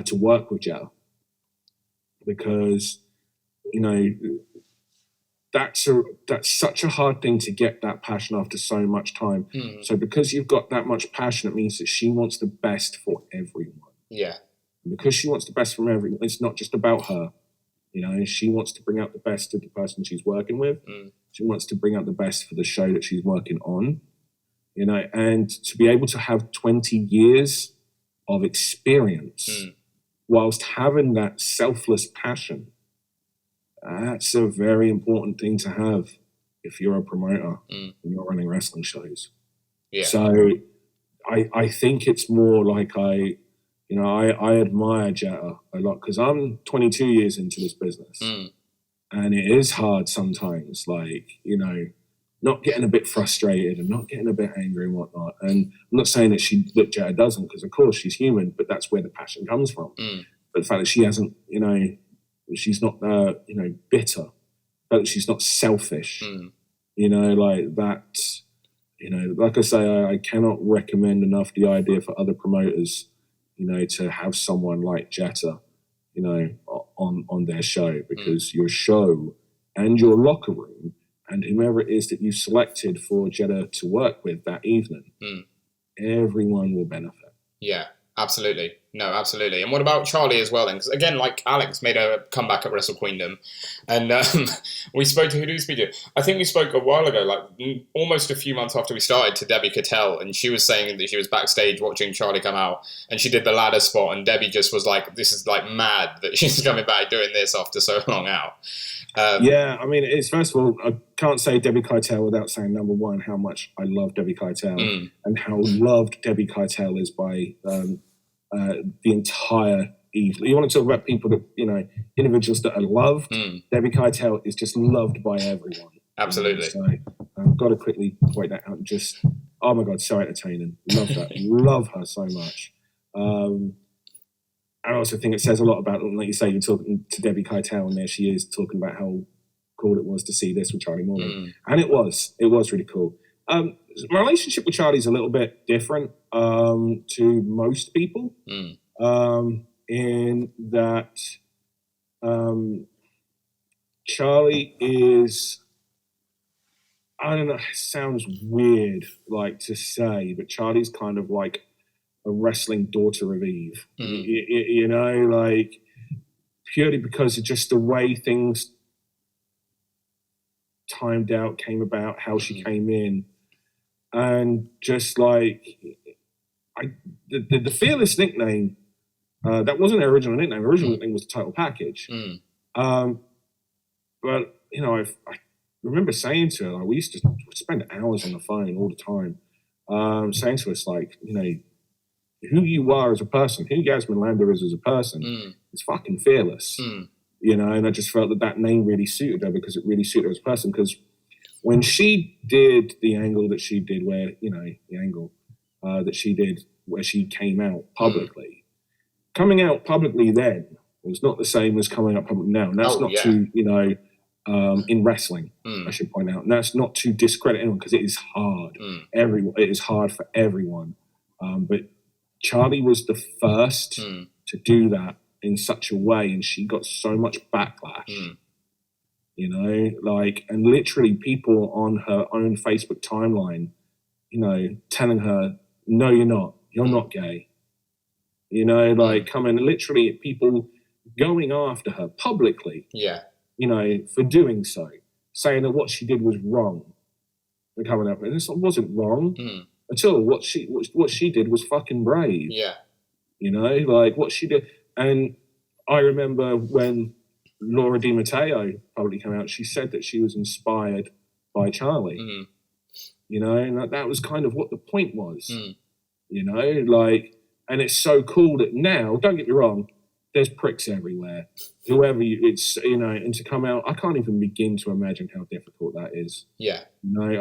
to work with Jetta. Because, that's such a hard thing to get, that passion after so much time. So because you've got that much passion, it means that she wants the best for everyone. Yeah. And because she wants the best from everyone, it's not just about her. She wants to bring out the best of the person she's working with. She wants to bring out the best for the show that she's working on. And to be able to have 20 years of experience whilst having that selfless passion, that's a very important thing to have if you're a promoter and you're running wrestling shows. Yeah. So I think it's more like I admire Jetta a lot because I'm 22 years into this business, and it is hard sometimes, not getting a bit frustrated and not getting a bit angry and whatnot. And I'm not saying that Jetta doesn't, because of course she's human, but that's where the passion comes from. But the fact that she hasn't, she's not, bitter, the fact that she's not selfish, like that, like I say, I cannot recommend enough the idea for other promoters, to have someone like Jetta, on their show, because your show and your locker room and whomever it is that you selected for Jetta to work with that evening, everyone will benefit. Yeah, absolutely. No, absolutely. And what about Charlie as well then? Because again, like Alex made a comeback at Wrestle Queendom, and we spoke to, who did we speak to? I think we spoke a while ago, like almost a few months after we started, to Debbie Cattell, and she was saying that she was backstage watching Charlie come out, and she did the ladder spot, and Debbie just was like, this is like mad that she's coming back doing this after so long out. Yeah, I mean, it's, first of all, I can't say Debbie Cattell without saying, number one, how much I love Debbie Cattell and how loved Debbie Cattell is by the entire Eve. You want to talk about people that, individuals that are loved? Debbie Cattell is just loved by everyone. Absolutely. So I've got to quickly point that out. Just, oh my God, so entertaining. Love that. Love her so much. I also think it says a lot about, like you say, you're talking to Debbie Cattell, and there she is talking about how cool it was to see this with Charlie Morgan. And it was really cool. My relationship with Charlie's a little bit different to most people, in that Charlie is, I don't know, it sounds weird like to say, but Charlie's kind of like a wrestling daughter of Eve, like purely because of just the way things timed out, came about, how she came in, and just like the Fearless nickname, that wasn't her original nickname. Her original nickname was the title package. But I remember saying to her, like, we used to spend hours on the phone all the time, saying to us, like, who you are as a person, who Yasmin Lander is as a person, is fucking fearless. And I just felt that name really suited her, because it really suited her as a person. Because when she did the angle that she did, where, the angle that she did where she came out publicly, coming out publicly then was not the same as coming out publicly now. And that's in wrestling, I should point out. And that's not to discredit anyone, because it is hard. It is hard for everyone. But Charlie was the first to do that in such a way, and she got so much backlash, and literally people on her own Facebook timeline, telling her, no, you're not gay, coming, literally people going after her publicly, for doing so, saying that what she did was wrong, and coming up, and this wasn't wrong. At all. What she did was fucking brave. What she did. And I remember when Laura Di Matteo probably came out, she said that she was inspired by Charlie. And that was kind of what the point was. And it's so cool that now, don't get me wrong, there's pricks everywhere. Whoever and to come out, I can't even begin to imagine how difficult that is. I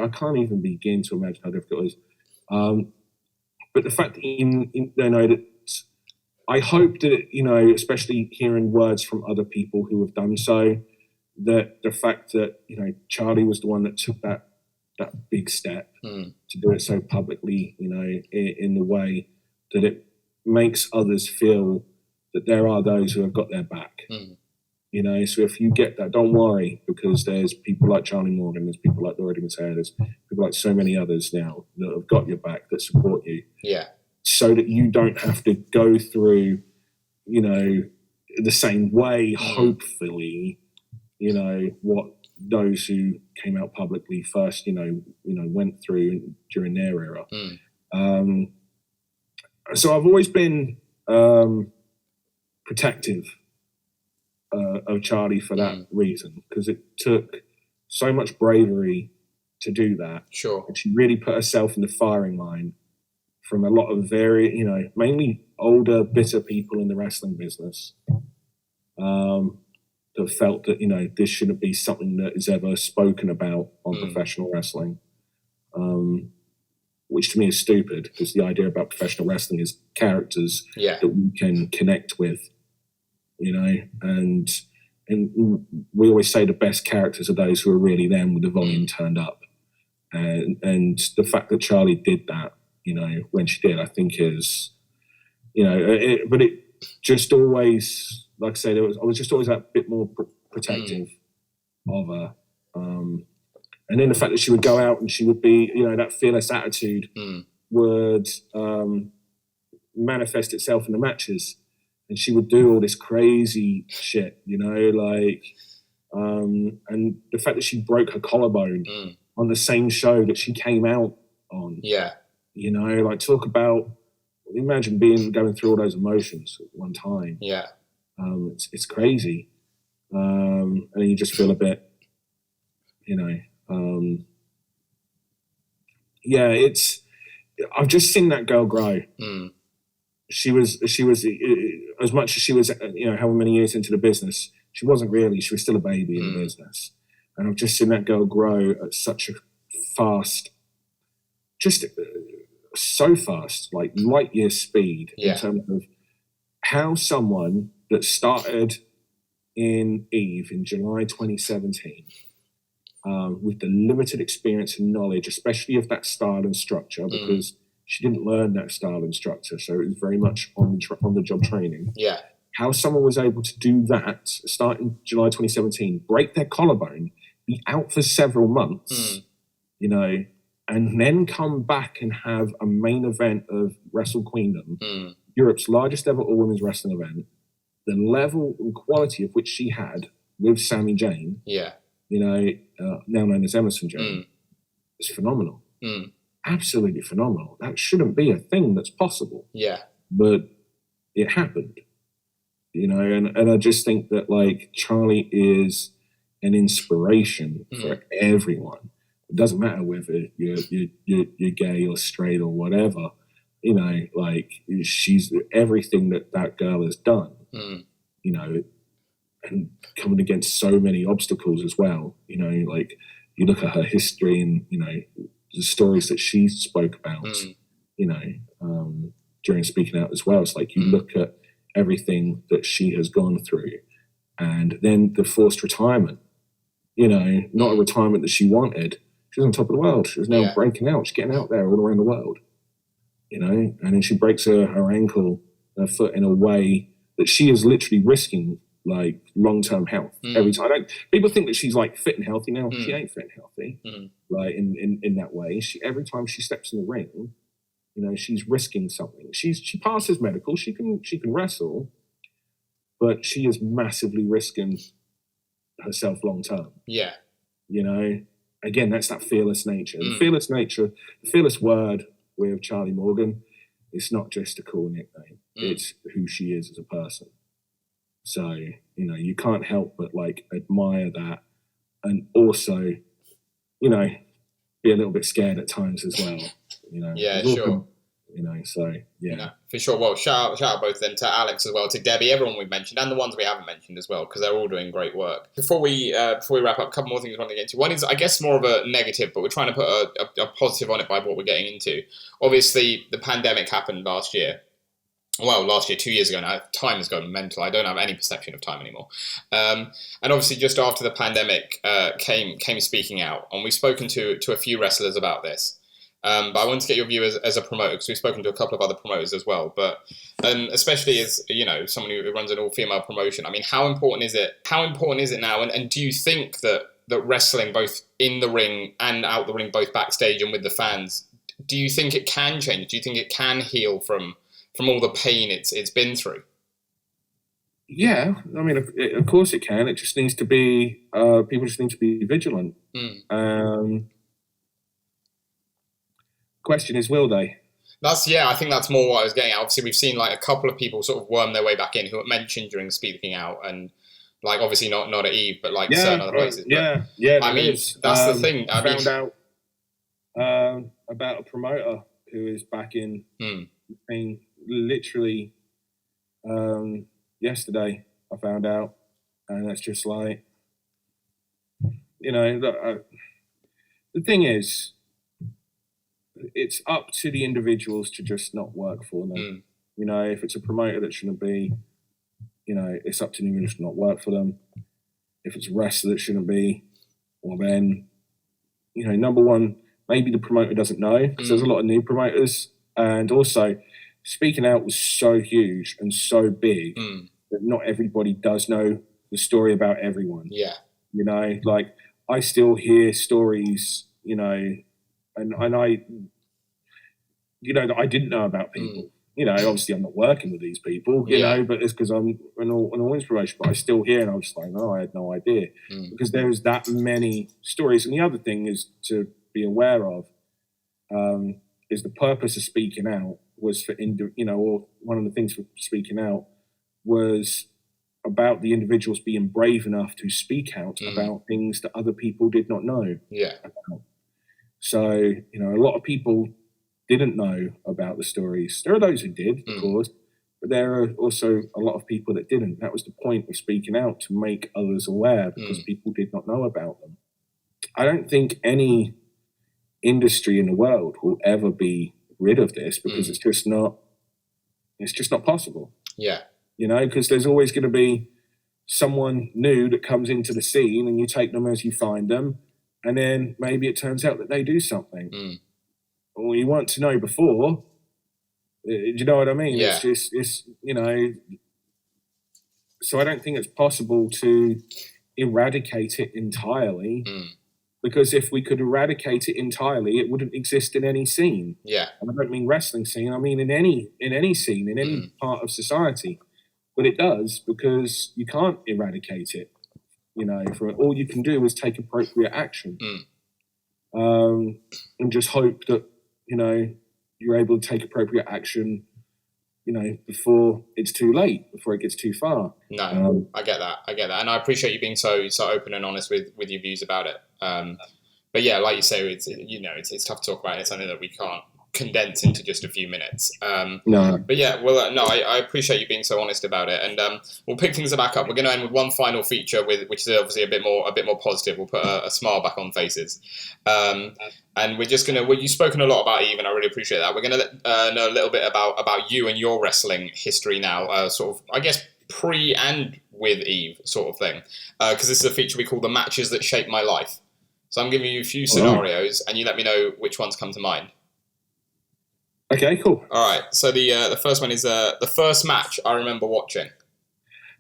can't even begin to imagine how difficult it is. But the fact that, that I hope that, especially hearing words from other people who have done so, that the fact that, Charlie was the one that took that big step to do it so publicly, in the way that it makes others feel that there are those who have got their back, So if you get that, don't worry, because there's people like Charlie Morgan, there's people like Laura Dimitare, there's people like so many others now that have got your back, that support you. Yeah. So that you don't have to go through, the same way, hopefully, what those who came out publicly first, went through during their era. So I've always been protective of Charlie for that reason, because it took so much bravery to do that. Sure. And she really put herself in the firing line from a lot of very, mainly older, bitter people in the wrestling business that felt that, this shouldn't be something that is ever spoken about on professional wrestling, which to me is stupid, because the idea about professional wrestling is characters that we can connect with, and we always say the best characters are those who are really them with the volume turned up. And the fact that Charlie did that, when she did, I think is, but it just always, like I say, I was just always that bit more protective of her. And then the fact that she would go out and she would be, that fearless attitude would manifest itself in the matches. And she would do all this crazy shit, and the fact that she broke her collarbone on the same show that she came out on. Yeah. Talk about, imagine going through all those emotions at one time. Yeah. It's crazy. And you just feel a bit, I've just seen that girl grow. She was as much as she was, however many years into the business, she wasn't really, she was still a baby in the business. And I've just seen that girl grow at such a fast, just so fast, like light year speed in terms of how someone that started in Eve in July 2017, with the limited experience and knowledge, especially of that style and structure, because she didn't learn that style and structure, so it was very much on the job training. Yeah. How someone was able to do that, start in July 2017, break their collarbone, be out for several months, and then come back and have a main event of Wrestle Queendom, Europe's largest ever all-women's wrestling event, the level and quality of which she had with Sami Zayn, now known as Emerson Zayn, is phenomenal. Absolutely phenomenal. That shouldn't be a thing that's possible. Yeah. But it happened. And I just think that, like, Charlie is an inspiration for everyone. It doesn't matter whether you're gay or straight or whatever. She's everything that girl has done. And coming against so many obstacles as well. Like, you look at her history and the stories that she spoke about. During speaking out as well. It's like you look at everything that she has gone through, and then the forced retirement. Not a retirement that she wanted. She was on top of the world. She was now breaking out. She's getting out there all around the world. And then she breaks her ankle, her foot, in a way that she is literally risking, like, long-term health every time. People think that she's, like, fit and healthy now. She ain't fit and healthy, like, in that way. Every time she steps in the ring, she's risking something. She passes medical. She can wrestle, but she is massively risking herself long-term. Yeah. Again, that's that fearless nature. The fearless nature, the fearless word with Charlie Morgan, it's not just a cool nickname. It's who she is as a person. So, you can't help but, like, admire that, and also, be a little bit scared at times as well. Yeah, sure. So yeah, for sure. Well, shout out both of them, to Alex as well, to Debbie, everyone we've mentioned, and the ones we haven't mentioned as well, because they're all doing great work. Before we wrap up, a couple more things I want to get into. One is, I guess, more of a negative, but we're trying to put a positive on it by what we're getting into. Obviously, the pandemic happened last year. Well, last year, 2 years ago now. Time has gone mental. I don't have any perception of time anymore. And obviously, just after the pandemic came speaking out, and we've spoken to a few wrestlers about this. But I wanted to get your view as a promoter, because we've spoken to a couple of other promoters as well. But especially as someone who runs an all-female promotion, I mean, how important is it? How important is it now? And do you think that wrestling, both in the ring and out the ring, both backstage and with the fans, do you think it can change? Do you think it can heal from all the pain it's been through? Yeah, I mean, of course it can. It just needs to be people just need to be vigilant. Question is, will they? I think that's more what I was getting at. Obviously, we've seen like a couple of people sort of worm their way back in who were mentioned during speaking out, and like obviously not at Eve, but like certain other places. Yeah. I mean, that's the thing. I found out about a promoter who is back in. Literally yesterday, I found out, and it's just like, the thing is, it's up to the individuals to just not work for them. If it's a promoter that shouldn't be, it's up to the individual to not work for them. If it's a wrestler that shouldn't be, well then, number one, maybe the promoter doesn't know, because there's a lot of new promoters, and also speaking out was so huge and so big that not everybody does know the story about everyone. Yeah. Like I still hear stories, and I, that I didn't know about people. Obviously I'm not working with these people, but it's because I'm an all inspiration, but I still hear, and I was just like, no, I had no idea. Because there's that many stories. And the other thing is to be aware of, is the purpose of speaking out was for, or one of the things for speaking out was about the individuals being brave enough to speak out about things that other people did not know about. So, a lot of people didn't know about the stories. There are those who did, of course, but there are also a lot of people that didn't. That was the point of speaking out, to make others aware, because people did not know about them. I don't think any industry in the world will ever be rid of this, because it's just not possible. Yeah. Because there's always going to be someone new that comes into the scene, and you take them as you find them, and then maybe it turns out that they do something. Or you want to know before. Do you know what I mean? Yeah. So I don't think it's possible to eradicate it entirely, because if we could eradicate it entirely, it wouldn't exist in any scene. Yeah. And I don't mean wrestling scene. I mean in any scene, in any part of society. But it does, because you can't eradicate it. All you can do is take appropriate action, and just hope that you're able to take appropriate action, before it's too late, before it gets too far. No, I get that, and I appreciate you being so open and honest with your views about it. But yeah, like you say, it's tough to talk about. It's something that we can't condense into just a few minutes. No. But yeah, I appreciate you being so honest about it, and we'll pick things back up. We're going to end with one final feature, which is obviously a bit more positive. We'll put a smile back on faces, and we're just going to. Well, you've spoken a lot about Eve, and I really appreciate that. We're going to know a little bit about you and your wrestling history now, sort of, I guess, pre and with Eve sort of thing, because this is a feature we call the matches that shaped my life. So I'm giving you a few scenarios, and you let me know which ones come to mind. Okay, cool. All right. So the first one is the first match I remember watching.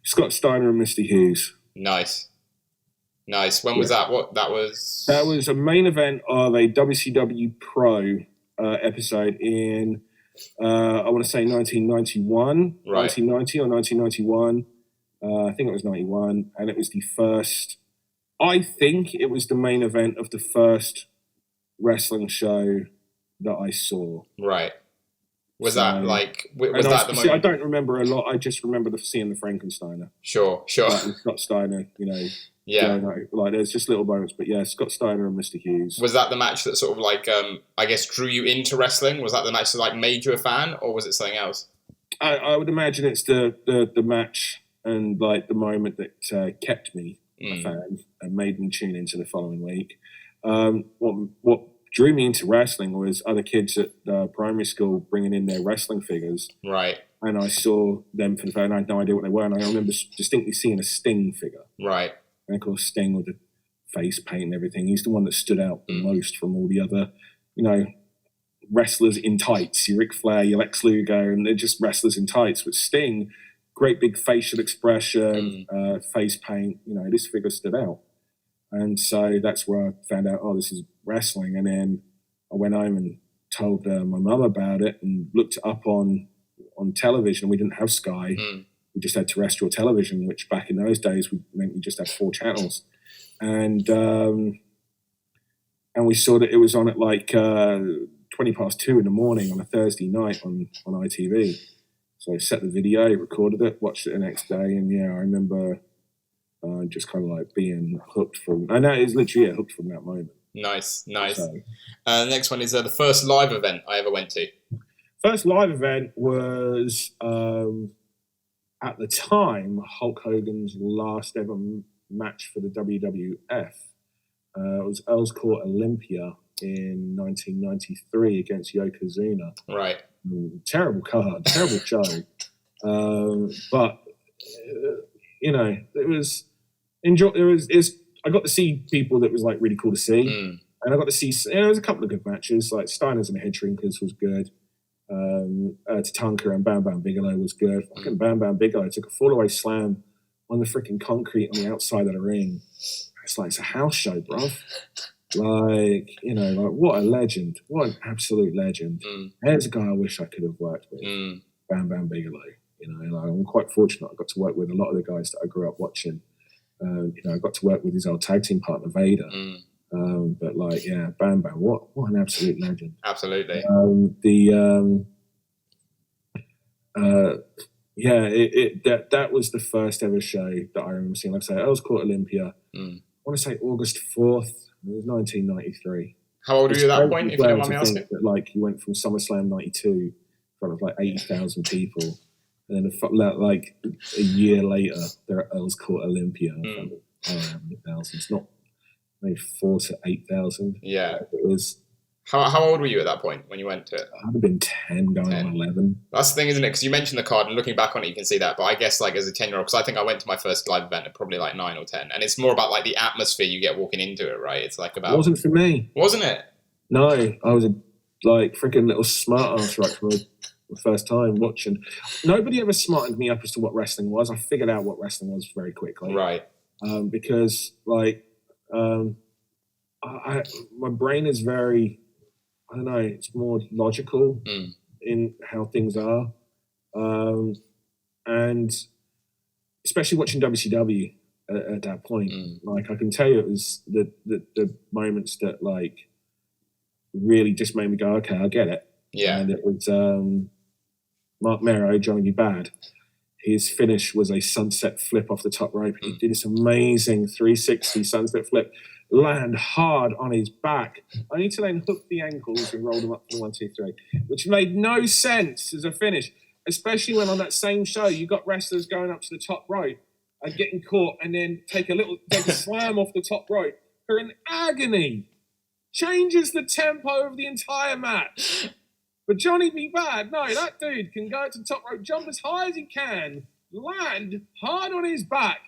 Scott Steiner and Mr. Hughes. Nice. When was that? That was a main event of a WCW Pro episode in I want to say 1991, right. 1990 or 1991. I think it was 91, and it was the first. I think it was the main event of the first wrestling show that I saw. Right. Was that like? Was that the moment? I don't remember a lot. I just remember seeing the Frankensteiner. Sure. Like Scott Steiner, Yeah. Like there's just little moments, but yeah, Scott Steiner and Mr. Hughes. Was that the match that sort of like, I guess, drew you into wrestling? Was that the match that like made you a fan, or was it something else? I would imagine it's the match and like the moment that kept me a fan and made me tune into the following week. What drew me into wrestling was other kids at primary school bringing in their wrestling figures. Right. And I saw them for the first time. I had no idea what they were. And I remember distinctly seeing a Sting figure. Right. And of course, Sting with the face paint and everything. He's the one that stood out the most from all the other, wrestlers in tights, your Ric Flair, your Lex Luger, and they're just wrestlers in tights. With Sting, great big facial expression, face paint, this figure stood out. And so that's where I found out, this is wrestling. And then I went home and told my mum about it and looked it up on television. We didn't have Sky. We just had terrestrial television, which back in those days meant you just had 4 channels. And we saw that it was on at like 2:20 in the morning on a Thursday night on ITV. So I set the video, recorded it, watched it the next day, and I remember just kind of like being hooked from. I know it's literally hooked from that moment. Nice. So, the next one is the first live event I ever went to. First live event was at the time Hulk Hogan's last ever match for the WWF. It was Earl's Court Olympia in 1993 against Yokozuna. Right. Terrible card, terrible show. But it was I got to see people that was like really cool to see, and I got to see. There was a couple of good matches, like Steiner's and Headshrinkers was good. Tatanka and Bam Bam Bigelow was good. Fucking Bam Bam Bigelow took a fall-away slam on the freaking concrete on the outside of the ring. It's like, it's a house show, bro. Like, what a legend. What an absolute legend. There's a guy I wish I could have worked with. Bam Bam Bigelow. I'm quite fortunate I got to work with a lot of the guys that I grew up watching. I got to work with his old tag team partner, Vader. But Bam Bam, what an absolute legend. Absolutely. That was the first ever show that I remember seeing. Like I say, Earl's Court Olympia. I want to say August 4th. It was 1993. How old were you at that point, if you don't mind me asking? That, you went from SummerSlam 92 in front of 80,000 people. And then like a year later, they're at Earl's Court Olympia. In front of, thousands, not maybe 4,000 to 8,000. Yeah. It was. How old were you at that point when you went to it? I'd have been 10, going on 11. That's the thing, isn't it? Because you mentioned the card, and looking back on it, you can see that. But I guess, as a 10-year-old, because I think I went to my first live event at probably 9 or 10, and it's more about the atmosphere you get walking into it, right? It's about. It wasn't for me. Wasn't it? No, I was a freaking little smart ass right from the first time watching. Nobody ever smartened me up as to what wrestling was. I figured out what wrestling was very quickly. Right. Because my brain is very. I don't know, it's more logical in how things are. And especially watching WCW at that point, I can tell you it was the moments that really just made me go, okay, I get it. Yeah. And it was Mark Mero, Johnny B. Bad. His finish was a sunset flip off the top rope. He did this amazing 360 sunset flip, land hard on his back, only to then hook the ankles and roll them up for the 1, 2, 3, which made no sense as a finish, especially when on that same show you got wrestlers going up to the top rope and getting caught and then take a slam off the top rope for an agony. Changes the tempo of the entire match. But Johnny B. Bad, no, that dude can go to the top rope, jump as high as he can, land hard on his back,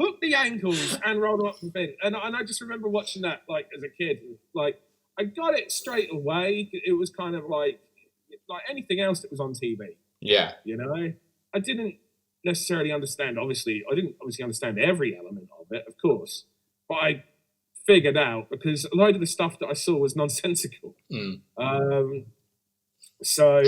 hook the ankles, and roll them up and finish. And I just remember watching that, as a kid. I got it straight away. It was kind of like anything else that was on TV. Yeah. I didn't necessarily understand, obviously. I didn't obviously understand every element of it, of course. But I figured out, because a load of the stuff that I saw was nonsensical. So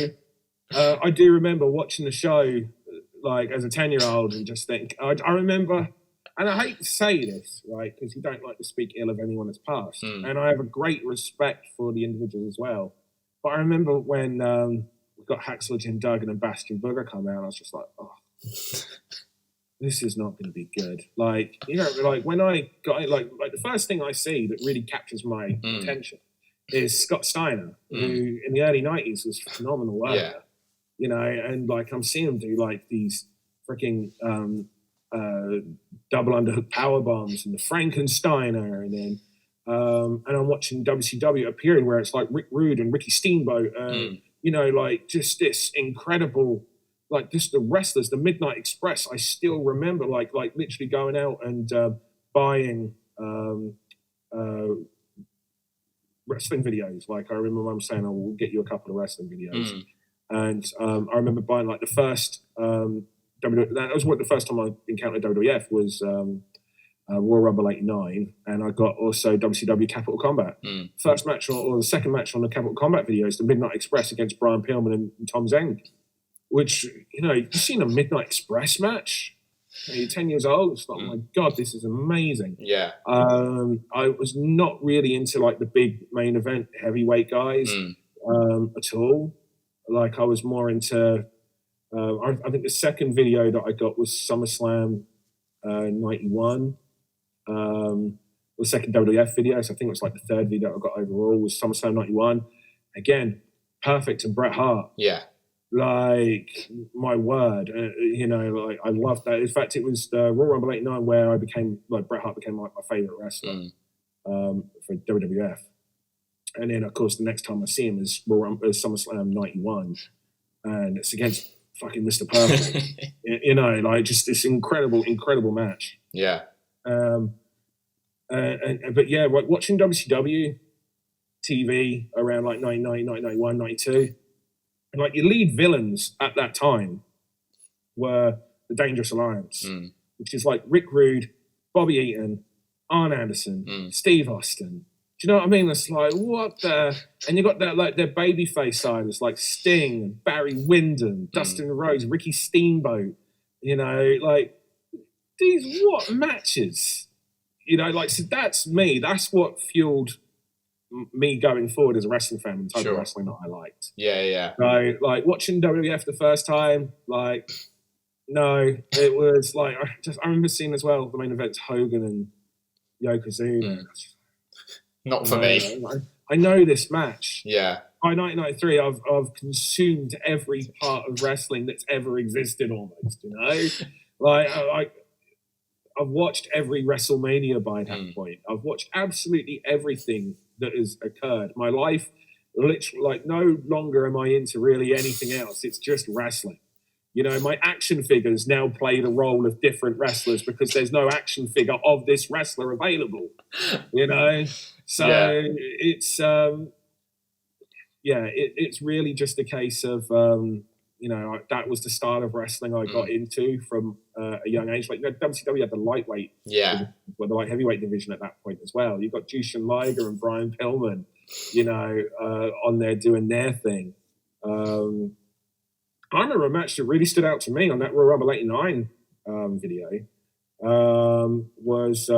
I do remember watching the show as a 10-year-old and just think, I remember, and I hate to say this, right, because you don't like to speak ill of anyone that's passed, and I have a great respect for the individual as well. But I remember when we got Hacksaw Jim Duggan and Bastion Booger come out, I was just like, oh, this is not going to be good. When I got the first thing I see that really captures my attention is Scott Steiner, who in the early 90s was a phenomenal worker. And I'm seeing him do these freaking double underhook power bombs and the Frankensteiner, and then and I'm watching WCW, a period where it's Rick Rude and Ricky Steamboat, just this incredible, just the wrestlers, the Midnight Express. I still remember literally going out and buying wrestling videos. Like I remember Mum saying, "Oh, we'll get you a couple of wrestling videos." And I remember buying like the first that was what the first time I encountered WWF was Royal Rumble '89, and I got also WCW Capital Combat. First match or the second match on the Capital Combat video is the Midnight Express against Brian Pillman and Tom Zeng, which, you know, you've seen a Midnight Express match. You're 10 years old. It's like, oh my God, this is amazing. Yeah. I was not really into like the big main event heavyweight guys at all. Like I was more into, I think the second video that I got was SummerSlam 91. The second WWF video, so I think it was like the third video I got overall was SummerSlam 91. Again, perfect and Bret Hart. Yeah. Like, my word, you know, like I loved that. In fact, it was the Royal Rumble '89 where I became, like, Bret Hart became like my favorite wrestler for WWF. And then, of course, the next time I see him is SummerSlam '91, and it's against fucking Mr. Perfect. You know, like just this incredible match. Yeah. But yeah, like watching WCW TV around like 99, 91, 92. And like your lead villains at that time were the Dangerous Alliance, which is like Rick Rude, Bobby Eaton, Arn Anderson, Steve Austin. Do you know what I mean? It's like, what the... And you got that, like, their babyface side. It's like Sting, Barry Windham, Dustin Rhodes, Ricky Steamboat. You know, like, these what matches? You know, like, so that's me. That's what fueled me going forward as a wrestling fan and the type of wrestling that I liked. Yeah. So, like, watching WWF the first time, like, no, it was like, I remember seeing as well the main events Hogan and Yokozuna. Not for me. I know this match. Yeah. By 1993, I've consumed every part of wrestling that's ever existed almost, you know? Like, I've watched every WrestleMania by that point. I've watched absolutely everything that has occurred. My life, literally, like, no longer am I into really anything else. It's just wrestling. You know, my action figures now play the role of different wrestlers because there's no action figure of this wrestler available, you know? So it's, it's really just a case of, you know, that was the style of wrestling I got into from a young age. Like, you know, WCW had the lightweight, the light heavyweight division at that point as well. You've got Jushin Liger and Brian Pillman, you know, on there doing their thing. I remember a match that really stood out to me on that Royal Rumble '89 video was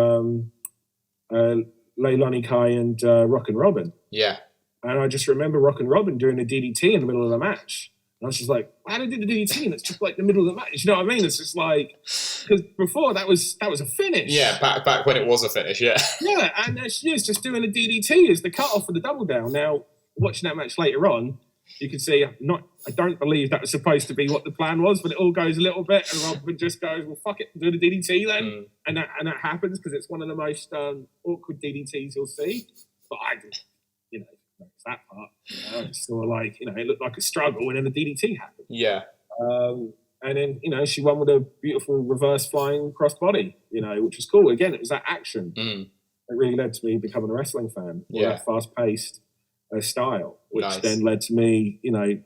Leilani Kai and Rockin' Robin. Yeah. And I just remember Rockin' Robin doing a DDT in the middle of the match. And I was just like, why did they do the DDT? And it's just like the middle of the match. You know what I mean? It's just like, because before that was a finish. Yeah, back when it was a finish, yeah. Yeah, and there she is just doing a DDT as the cutoff for the double down. Now, watching that match later on, you can see, I don't believe that was supposed to be what the plan was, but it all goes a little bit, and Robin just goes, well, fuck it, do the DDT then. And that happens because it's one of the most awkward DDTs you'll see. But I just, you know, it's that part. You know, it's sort of like, you know, it looked like a struggle, and then the DDT happened. Yeah. And then, you know, she won with a beautiful reverse flying crossbody, you know, which was cool. Again, it was that action that really led to me becoming a wrestling fan. That fast-paced style, which then led to me, you know,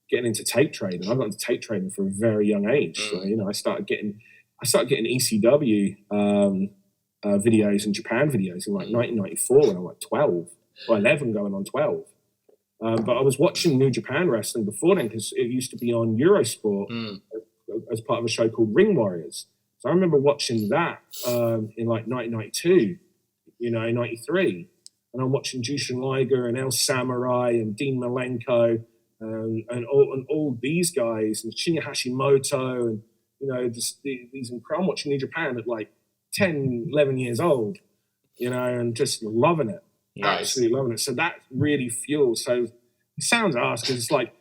getting into tape trading. I got into tape trading from a very young age. So, you know, I started getting ECW videos and Japan videos in like 1994 when I was like 12 or 11 going on 12. But I was watching New Japan wrestling before then because it used to be on Eurosport as part of a show called Ring Warriors. So I remember watching that in like 1992, you know, 93. And I'm watching Jushin Liger and El Samurai and Dean Malenko and all these guys and Shinya Hashimoto and, you know, I'm watching New Japan at like 10, 11 years old, you know, and just loving it. Nice. Absolutely loving it. So that really fuels. So it sounds arse because it's like,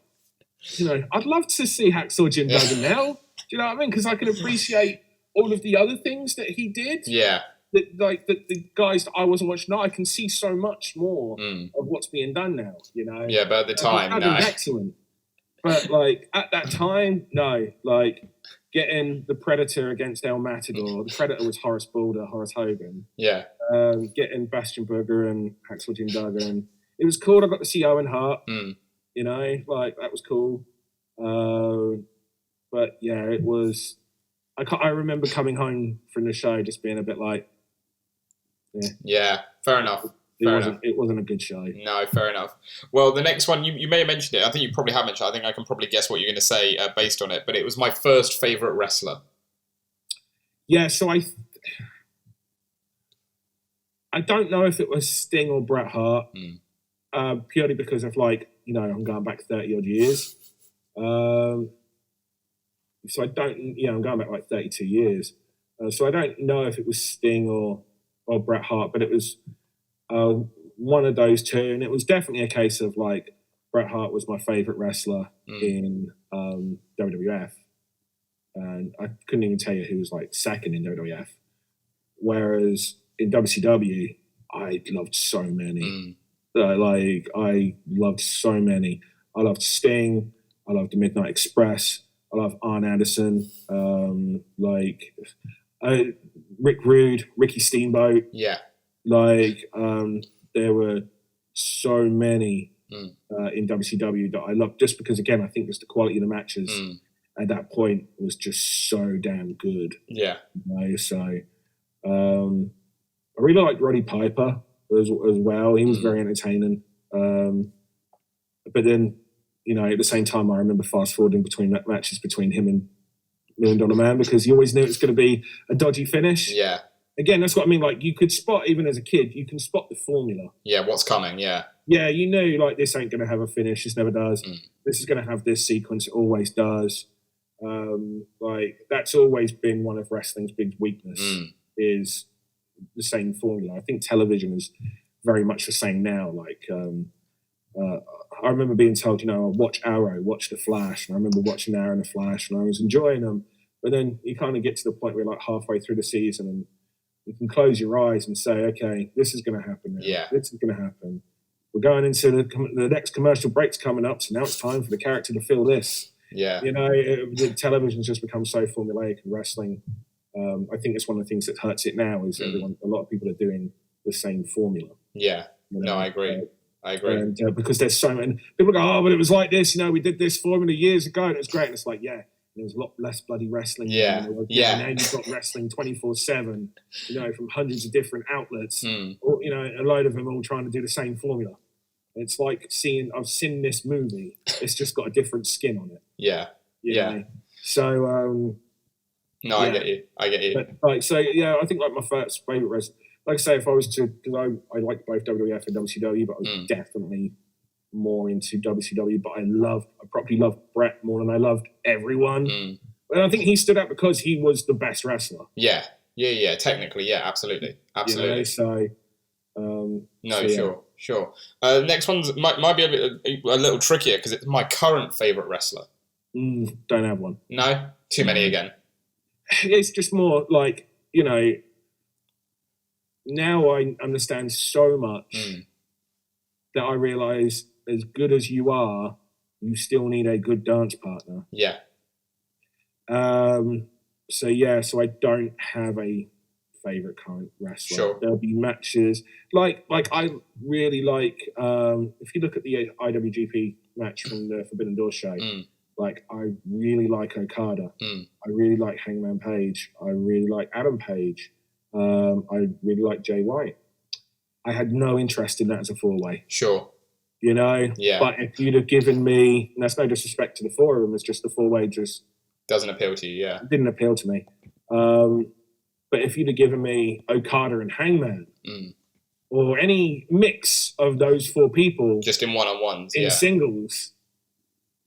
you know, I'd love to see Hacksaw Jim Duggan now. Do you know what I mean? Because I can appreciate all of the other things that he did. Yeah. The guys that I wasn't watching now, I can see so much more of what's being done now, you know? Yeah, but at the time, no. Excellent. But, like, at that time, no. Like, getting the Predator against El Matador. The Predator was Horace Hogan. Yeah. getting Bastion Burger and Hacksaw Jim Duggan. And it was cool. I got to see Owen Hart. You know, like that was cool. But yeah, it was. I remember coming home from the show just being a bit like, yeah, fair enough. It wasn't a good show. No, fair enough. Well, the next one, you may have mentioned it. I think you probably have mentioned it. I think I can probably guess what you're going to say based on it. But it was my first favourite wrestler. Yeah, so I don't know if it was Sting or Bret Hart, purely because of I'm going back 30 odd years. So I don't, I'm going back 32 years. So I don't know if it was Sting or Bret Hart, but it was one of those two. And it was definitely a case of Bret Hart was my favorite wrestler in WWF. And I couldn't even tell you who was second in WWF. Whereas in WCW, I loved so many. I loved so many. I loved Sting. I loved the Midnight Express. I love Arn Anderson. Rick Rude, Ricky Steamboat. Yeah. There were so many in WCW that I loved just because, again, I think just the quality of the matches at that point was just so damn good. Yeah. So I really liked Roddy Piper as well. He was very entertaining. But then, at the same time, I remember fast forwarding between matches between him and Million Dollar Man because you always knew it was going to be a dodgy finish. Yeah. Again, that's what I mean. You could spot, even as a kid, you can spot the formula. Yeah, what's coming, yeah. Yeah, you knew, this ain't going to have a finish. This never does. This is going to have this sequence. It always does. That's always been one of wrestling's big weakness is the same formula. I think television is very much the same now. I remember being told, watch Arrow, watch The Flash. And I remember watching Arrow and The Flash, and I was enjoying them. But then you kind of get to the point where halfway through the season and you can close your eyes and say, okay, this is going to happen now. Yeah. This is going to happen. We're going into the next commercial break's coming up, so now it's time for the character to feel this. Yeah. The television's just become so formulaic in wrestling. I think it's one of the things that hurts it now is a lot of people are doing the same formula. Yeah. No, I agree. And because there's so many people go, but it was like this, we did this formula years ago and it was great. And it's there was a lot less bloody wrestling. Yeah. Now you've got wrestling 24/7, from hundreds of different outlets, or, a load of them all trying to do the same formula. It's like I've seen this movie. It's just got a different skin on it. Yeah. You know? So, no, I get you. I think my first favorite wrestler, like I say, if I was to, because I like both WWF and WCW, but I was definitely more into WCW. But I probably loved Bret more than I loved everyone. And I think he stood out because he was the best wrestler. Yeah. Technically, yeah, absolutely. Sure. Next one's might be a little trickier because it's my current favorite wrestler. Don't have one. No, too many again. It's just more now I understand so much that I realise as good as you are, you still need a good dance partner. Yeah. So I don't have a favourite current wrestler. Sure. There'll be matches like I really like if you look at the IWGP match from the Forbidden Door show, I really like Okada. I really like Hangman Page. I really like Adam Page. I really like Jay White. I had no interest in that as a four-way. Sure. Yeah. But if you'd have given me, and that's no disrespect to the four of them, it's just the four-way just doesn't appeal to you. Yeah. Didn't appeal to me. But if you'd have given me Okada and Hangman, or any mix of those four people, just in one-on-ones, in singles,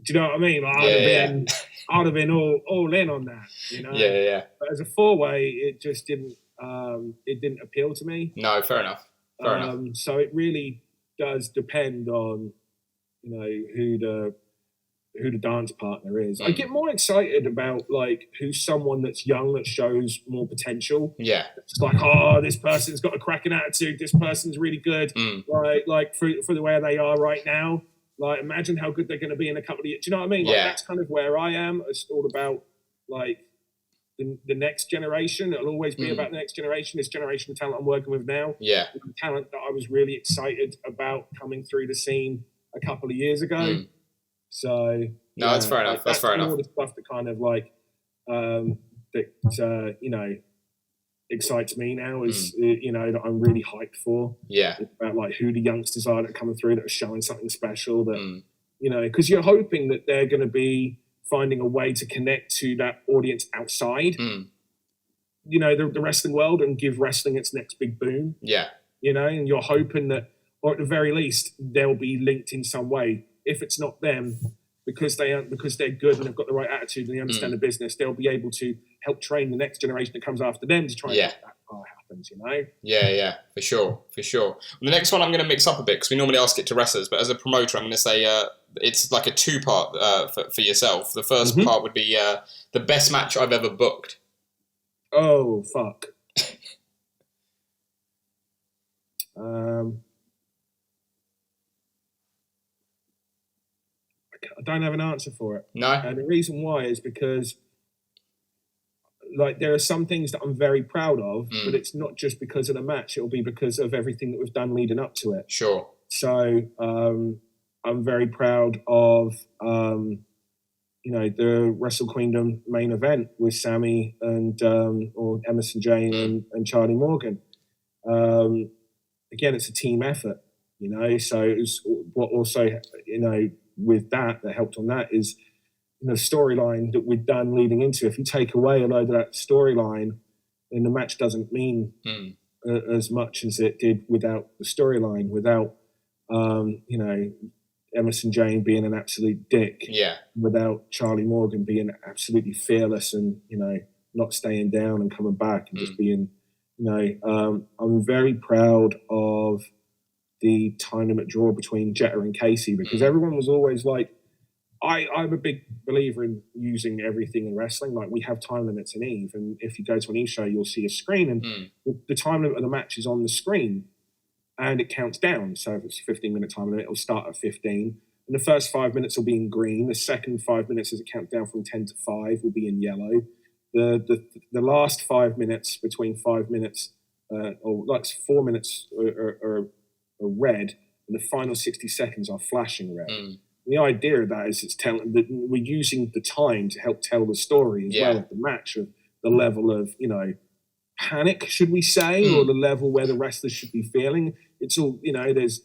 do you know what I mean? I'd have been all in on that. Yeah. But as a four-way, it just didn't appeal to me. No, fair enough. So it really does depend on who the dance partner is. I get more excited about who's someone that's young that shows more potential. Yeah, it's this person's got a cracking attitude. This person's really good. For the way they are right now. Imagine how good they're going to be in a couple of years. Do you know what I mean? Yeah. That's kind of where I am. It's all about the next generation. It'll always be about the next generation. This generation of talent I'm working with now. Yeah. Talent that I was really excited about coming through the scene a couple of years ago. So no, that's fair enough. That's fair enough. All the stuff that kind of like excites me now is that I'm really hyped for. Yeah. It's about like who the youngsters are that are coming through that are showing something special that because you're hoping that they're going to be finding a way to connect to that audience outside the wrestling world and give wrestling its next big boom. Yeah. And you're hoping that, or at the very least, they'll be linked in some way. If it's not them, because they're good and they've got the right attitude and they understand the business, they'll be able to help train the next generation that comes after them to try and make that happens, Yeah, for sure. Well, the next one I'm going to mix up a bit because we normally ask it to wrestlers, but as a promoter, I'm going to say it's like a two-part for yourself. The first part would be the best match I've ever booked. Oh, fuck. I don't have an answer for it. No. And the reason why is because like there are some things that I'm very proud of, but it's not just because of the match. It'll be because of everything that we've done leading up to it. Sure. So I'm very proud of the Wrestle Queendom main event with Sammy and or Emerson Jane and Charlie Morgan. Again, it's a team effort, So it was what also with that helped on that is the storyline that we'd done leading into. If you take away a load of that storyline, then the match doesn't mean as much as it did without the storyline, without Emerson Jane being an absolute dick, without Charlie Morgan being absolutely fearless and not staying down and coming back and just being I'm very proud of the time limit draw between Jetta and Casey because everyone was always like, I'm a big believer in using everything in wrestling. Like we have time limits in Eve, and if you go to an Eve show, you'll see a screen, and the time limit of the match is on the screen, and it counts down. So if it's a 15-minute time limit, it'll start at 15, and the first 5 minutes will be in green. The second 5 minutes, as it counts down from 10 to 5, will be in yellow. The last 5 minutes between 5 minutes, or like 4 minutes, are red, and the final 60 seconds are flashing red. The idea of that is it's telling that we're using the time to help tell the story as well as the match of the level of panic, should we say, or the level where the wrestlers should be feeling. It's all there's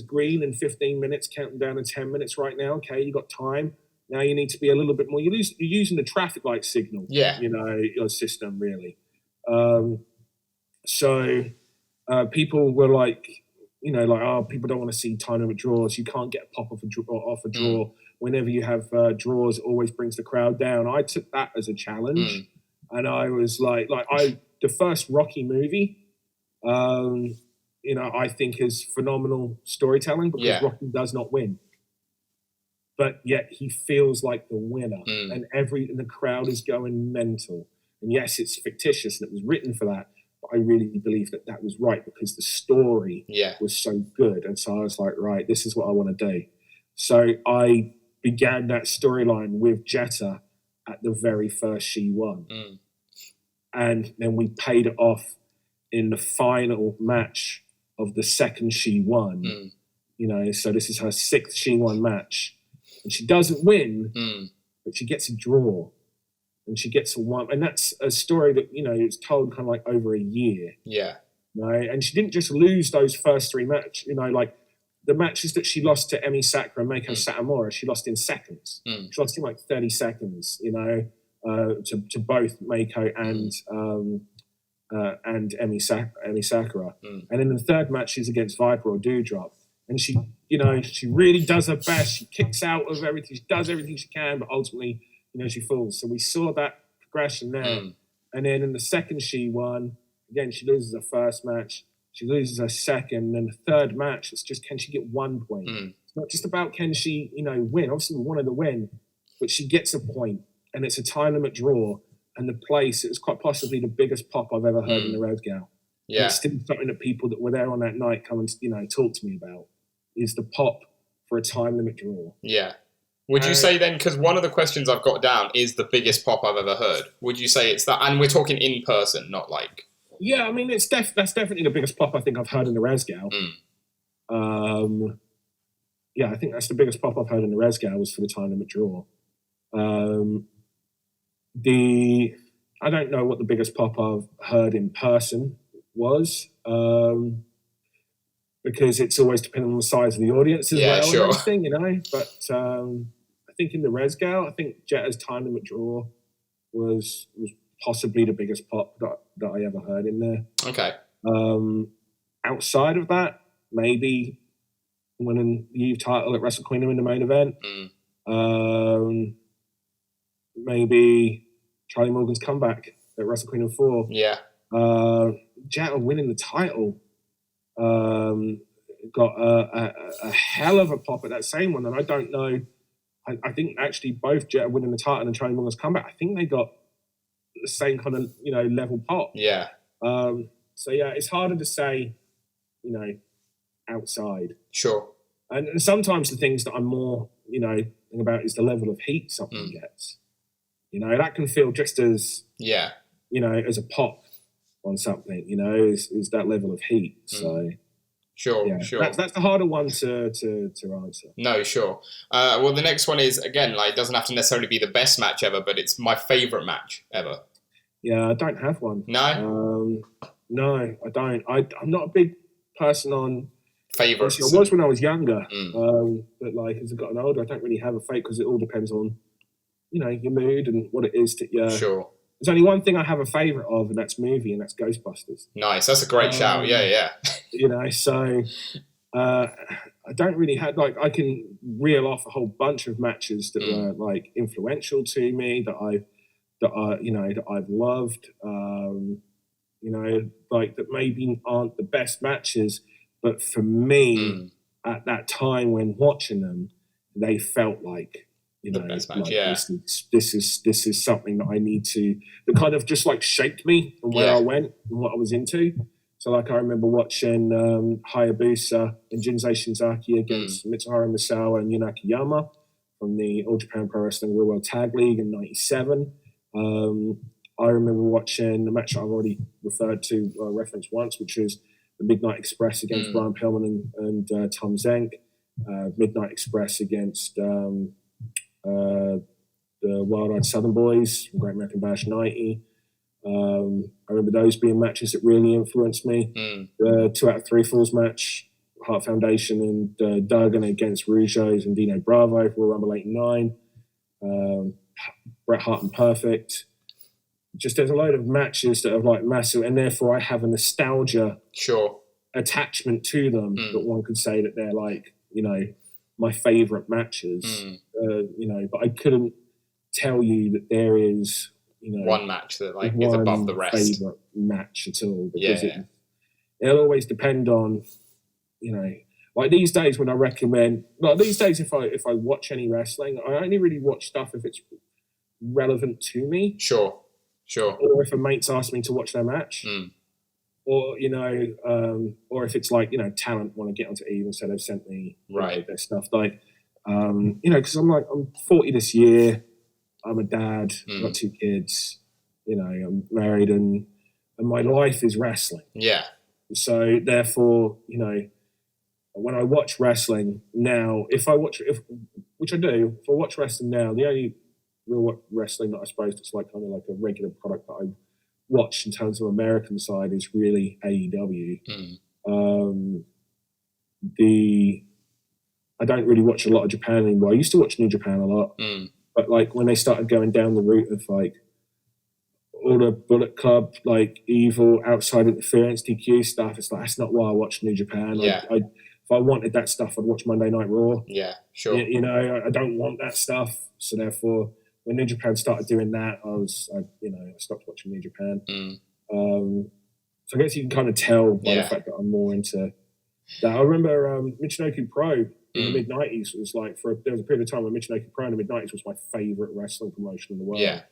green and 15 minutes counting down to 10 minutes right now. Okay, you got time. Now you need to be a little bit more. You're using the traffic light signal. Your system really. So people were like. People don't want to see time limit draws. You can't get a pop off a draw. Whenever you have draws, it always brings the crowd down. I took that as a challenge, and I was the first Rocky movie, I think is phenomenal storytelling because Rocky does not win, but yet he feels like the winner, and the crowd is going mental. And yes, it's fictitious and it was written for that. I really believe that was right because the story was so good. And so I was like, right, this is what I want to do. So I began that storyline with Jetta at the very first She Won. And then we paid it off in the final match of the second She Won. So this is her 6th She Won match. And she doesn't win, but she gets a draw. And she gets a one, and that's a story that it's told kind of like over a year. Right, and she didn't just lose those first 3 matches. Like the matches that she lost to Emi Sakura and Meiko Satomura, she lost in seconds. She lost in like 30 seconds. To both Meiko and Emi Sakura. And then the third match is against Viper or Doudrop, and she really does her best. She kicks out of everything. She does everything she can, but ultimately. She falls. So we saw that progression there. And then in the second She Won, again, she loses her first match. She loses her second. And then the third match, it's just, can she get 1 point? It's not just about can she, win. Obviously, we wanted to win. But she gets a point. And it's a time limit draw. And the place, it was quite possibly the biggest pop I've ever heard in the Roadgal. Yeah. It's still something that people that were there on that night come and, talk to me about. Is the pop for a time limit draw. Yeah. Would you say then, because one of the questions I've got down is the biggest pop I've ever heard, would you say it's that? And we're talking in person, not like... Yeah, I mean, that's definitely the biggest pop I think I've heard in the Resgal. Yeah, I think that's the biggest pop I've heard in the Resgal was for the time limit draw. I don't know what the biggest pop I've heard in person was, because it's always dependent on the size of the audience as well sure. and everything, you know. But I think in the Resgal, I think Jetta's time limit draw was possibly the biggest pop that I ever heard in there. Okay. Outside of that, maybe winning the Eve title at Wrestle Kingdom in the main event. Maybe Charlie Morgan's comeback at Wrestle Kingdom 4. Yeah. Jetta winning the title got a hell of a pop at that same one, and I don't know. I think actually both Jetta winning the title and Charlie Morgan's comeback, I think they got the same kind of level pop. Yeah. So yeah, it's harder to say, outside. Sure. And sometimes the things that I'm more thinking about is the level of heat something gets. That can feel just as as a pop on something. Is that level of heat. So. Sure. That's the harder one to answer. No, sure. Well, the next one is, again, it doesn't have to necessarily be the best match ever, but it's my favourite match ever. Yeah, I don't have one. No? No, I don't. I'm not a big person on favourites. I was when I was younger, but as I've gotten older, I don't really have a favourite because it all depends on, your mood and what it is that you're... Sure. There's only one thing I have a favourite of, and that's movie, and that's Ghostbusters. Nice, that's a great shout. Yeah. So I don't really have I can reel off a whole bunch of matches that were influential to me that I've loved. That maybe aren't the best matches, but for me at that time when watching them, they felt like. The best match, This is something that I need to, that kind of just shaped me and where I went and what I was into. So I remember watching Hayabusa and Jinsei Shinzaki against Mitsuharu Misawa and Yunaki Yama from the All Japan Pro Wrestling Real World Tag League in '97. I remember watching the match that I've already referred to, referenced once, which was the Midnight Express against Brian Pillman and Tom Zenk. Midnight Express against the Wild Eyed Southern Boys, Great American Bash 90. I remember those being matches that really influenced me. The 2 out of 3 Falls match, Hart Foundation and Duggan against Rougeos and Dino Bravo for Royal Rumble 89. Bret Hart and Perfect. Just there's a load of matches that are massive, and therefore I have a nostalgia attachment to them that one could say that they're my favourite matches. But I couldn't tell you that there is one match that is above the rest. Favourite match at all, because it'll always depend on these days when I recommend. These days if I watch any wrestling, I only really watch stuff if it's relevant to me. Sure. Or if a mate's asked me to watch their match. Or or if it's talent want to get onto Eve, and so they've sent me their stuff. Because I'm 40 this year. I'm a dad. I've got 2 kids. I'm married, and my life is wrestling. Yeah. So therefore, when I watch wrestling now, which I do, if I watch wrestling now, the only real wrestling that I suppose that's kind of a regular product that I watch in terms of American side is really AEW. I don't really watch a lot of Japan anymore. I used to watch New Japan a lot, but when they started going down the route of all the Bullet Club, Evil, Outside Interference, DQ stuff, it's that's not why I watch New Japan. If I wanted that stuff, I'd watch Monday Night Raw. Yeah, sure. I don't want that stuff, so therefore, when New Japan started doing that, I stopped watching New Japan. So I guess you can kind of tell by the fact that I'm more into that. I remember Michinoku Pro in the mid-90s was there was a period of time when Michinoku Pro in the mid-90s was my favourite wrestling promotion in the world. Yeah.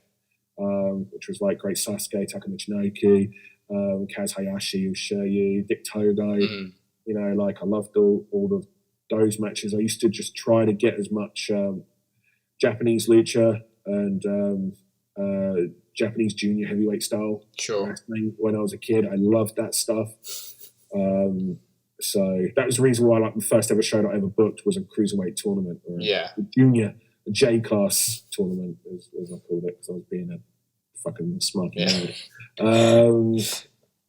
Which was great Sasuke, Taka Michinoku, Kaz Hayashi, Shiryu, Dick Togo. I loved all of those matches. I used to just try to get as much Japanese lucha and Japanese junior heavyweight style wrestling when I was a kid. I loved that stuff. So that was the reason why, like, the first ever show that I ever booked was a cruiserweight tournament, or a junior, a J class tournament, as I called it, because I was being a fucking smarky nerd.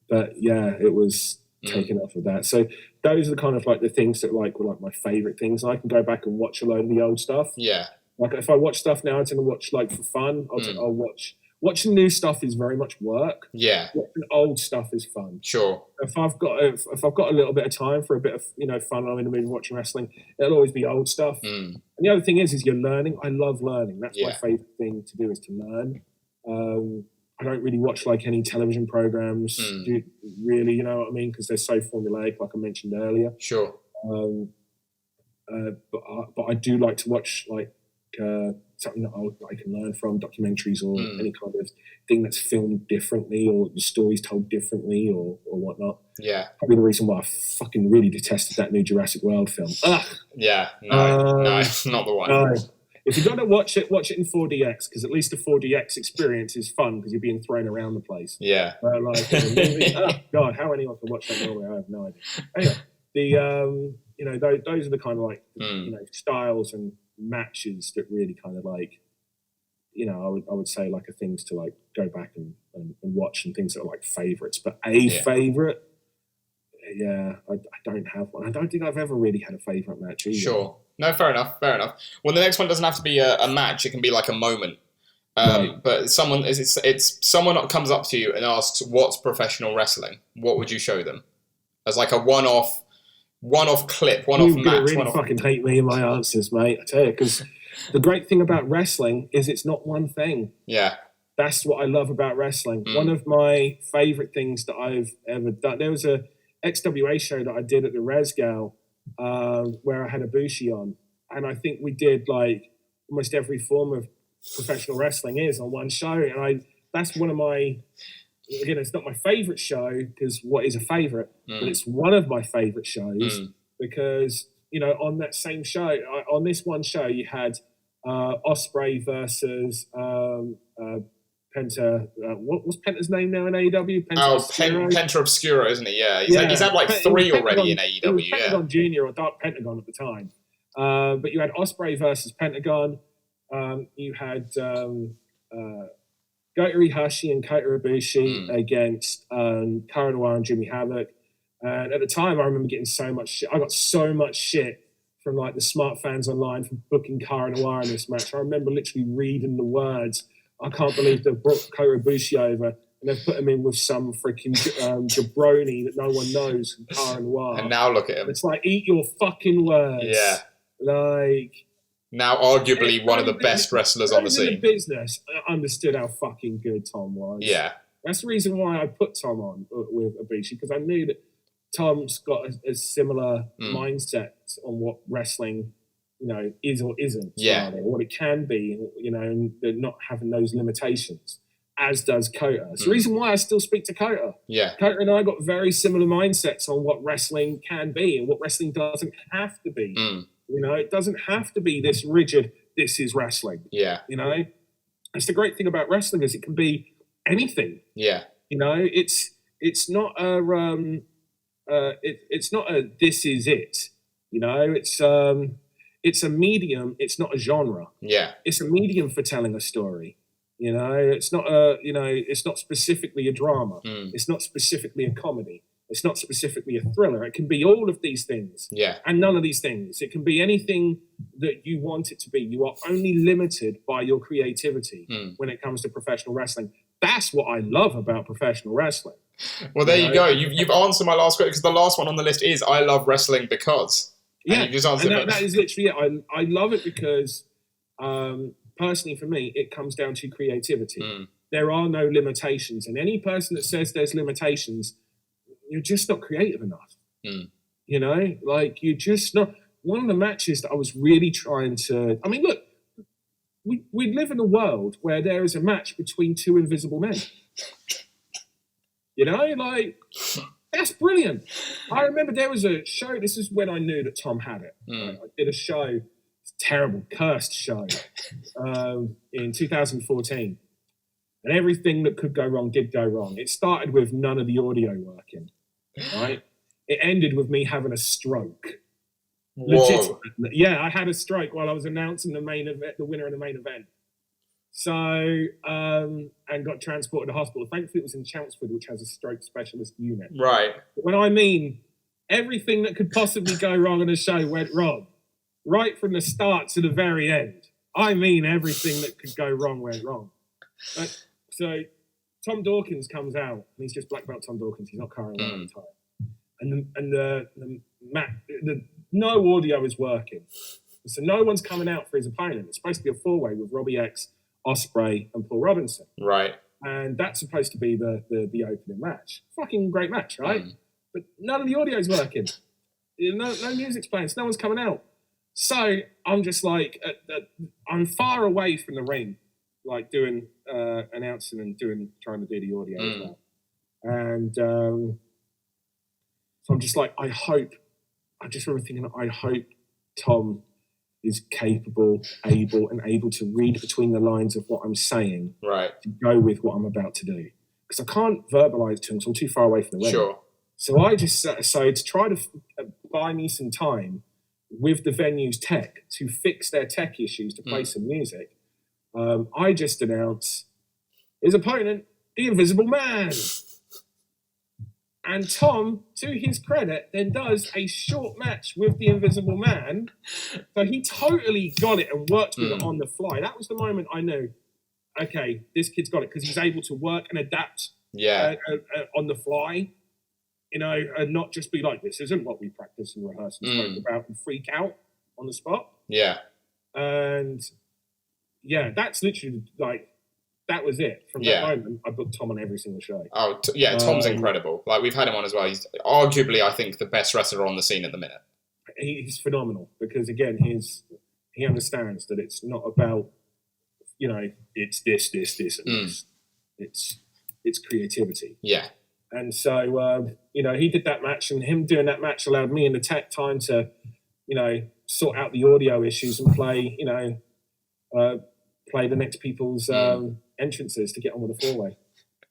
But yeah, it was taken off of that. So those are the kind of like the things that like were like my favorite things. I can go back and watch a load of the old stuff. Yeah. Like if I watch stuff now, I tend to watch like for fun. I'll watch. Watching new stuff is very much work. Yeah. Watching old stuff is fun. Sure. If I've got a little bit of time for a bit of fun, I'm in the mood watching wrestling. It'll always be old stuff. And the other thing is you're learning. I love learning. That's my favorite thing to do, is to learn. I don't really watch like any television programs, really. You know what I mean? Because they're so formulaic, like I mentioned earlier. Sure. But I do like to watch like something that I can learn from, documentaries or any kind of thing that's filmed differently, or the story's told differently, or whatnot. Yeah. Probably the reason why I fucking really detested that new Jurassic World film. Ugh. Yeah. No, not the one. No. If you're going to watch it in 4DX, because at least the 4DX experience is fun because you're being thrown around the place. Yeah. Like, oh, God, how anyone can watch that normally, I have no idea. Anyway, those are the kind of like, styles and matches that really kind of like, I would say like are things to like go back and watch, and things that are like favorites. But favorite, I don't have one. I don't think I've ever really had a favorite match either. Sure. No, fair enough. Well, the next one doesn't have to be a match. It can be like a moment. Right. But it's someone that comes up to you and asks, "What's professional wrestling?" What would you show them as like a one-off clip, one-off match? You really fucking hate me and my answers, mate. I tell you, because the great thing about wrestling is it's not one thing. Yeah. That's what I love about wrestling. One of my favorite things that I've ever done. There was a XWA show that I did at the Resgal, where I had Ibushi on, and I think we did like almost every form of professional wrestling is on one show, and that's one of my, again, it's not my favorite show, because what is a favorite, but it's one of my favorite shows, because on that same show, on this one show, you had Ospreay versus Penta. What was Penta's name now in AEW? Penta Obscuro, isn't he? Yeah, he's had like 3 already in AEW. It was Pentagon Junior or Dark Pentagon at the time. But you had Ospreay versus Pentagon. You had Goto Ihashi and Kota Ibushi against Kara Noir and Jimmy Havoc. And at the time, I remember getting so much shit. I got so much shit from like the smart fans online for booking Kara Noir in this match. I remember literally reading the words. I can't believe they've brought Kota Ibushi over and they've put him in with some freaking jabroni that no one knows, Kara Noir. And now look at him. It's like, eat your fucking words. Yeah. Like, now arguably one of the best wrestlers on the scene. In the business, I understood how fucking good Tom was. Yeah. That's the reason why I put Tom on with Ibushi, because I knew that Tom's got a similar mindset on what wrestling, is or isn't. Yeah. Or what it can be, and not having those limitations, as does Kota. It's the reason why I still speak to Kota. Yeah. Kota and I got very similar mindsets on what wrestling can be and what wrestling doesn't have to be. It doesn't have to be this rigid, this is wrestling. Yeah. That's the great thing about wrestling, is it can be anything. Yeah. It's not a it's not a this is it. It's a medium, it's not a genre. Yeah. It's a medium for telling a story. It's not it's not specifically a drama. It's not specifically a comedy. It's not specifically a thriller. It can be all of these things. Yeah. And none of these things. It can be anything that you want it to be. You are only limited by your creativity when it comes to professional wrestling. That's what I love about professional wrestling. Well, there you go. You've answered my last question, because the last one on the list is I love wrestling because. Yeah, and you just answered that is literally it. I love it because, personally for me, it comes down to creativity. There are no limitations. And any person that says there's limitations, you're just not creative enough. Like you're just not. One of the matches that I was really trying to, I mean, look, we live in a world where there is a match between 2 invisible men. Like, that's brilliant. I remember there was a show, this is when I knew that Tom had it. I did a show terrible, cursed show in 2014. And everything that could go wrong did go wrong. It started with none of the audio working, right? It ended with me having a stroke. Legitimately. Yeah, I had a stroke while I was announcing the winner of the main event. So, and got transported to hospital. Thankfully, it was in Chelmsford, which has a stroke specialist unit. Right. But when I mean everything that could possibly go wrong on a show went wrong, right from the start to the very end. I mean everything that could go wrong went wrong. So Tom Dawkins comes out, and he's just black belt Tom Dawkins. He's not currently at the time. And the no audio is working. So no one's coming out for his opponent. It's supposed to be a four-way with Robbie X, Ospreay, and Paul Robinson. Right. And that's supposed to be the opening match. Fucking great match, right? But none of the audio's working. No music's playing, so no one's coming out. So I'm just like, I'm far away from the ring, like doing announcing and trying to do the audio as well. And so I'm just like, I just remember thinking, I hope Tom is capable, able to read between the lines of what I'm saying, right, to go with what I'm about to do. Because I can't verbalize to him until I'm too far away from the ring. Sure. So I just set aside to try to buy me some time with the venue's tech to fix their tech issues to play some music. I just announced his opponent, the Invisible Man. And Tom, to his credit, then does a short match with the Invisible Man. So he totally got it and worked with it on the fly. That was the moment I knew, okay, this kid's got it, because he's able to work and adapt on the fly, you know, and not just be like, this isn't what we practice and rehearse and spoke about, and freak out on the spot. Yeah. And yeah, that's literally like, that was it. From that moment, I booked Tom on every single show. Oh, Tom's incredible. Like, we've had him on as well. He's arguably, I think, the best wrestler on the scene at the minute. He's phenomenal because, again, he understands that it's not about, you know, it's this, and this. It's creativity. Yeah. And so, you know, he did that match, and him doing that match allowed me and the tech time to, you know, sort out the audio issues and play, you know, play the next people's entrances to get on with the four-way.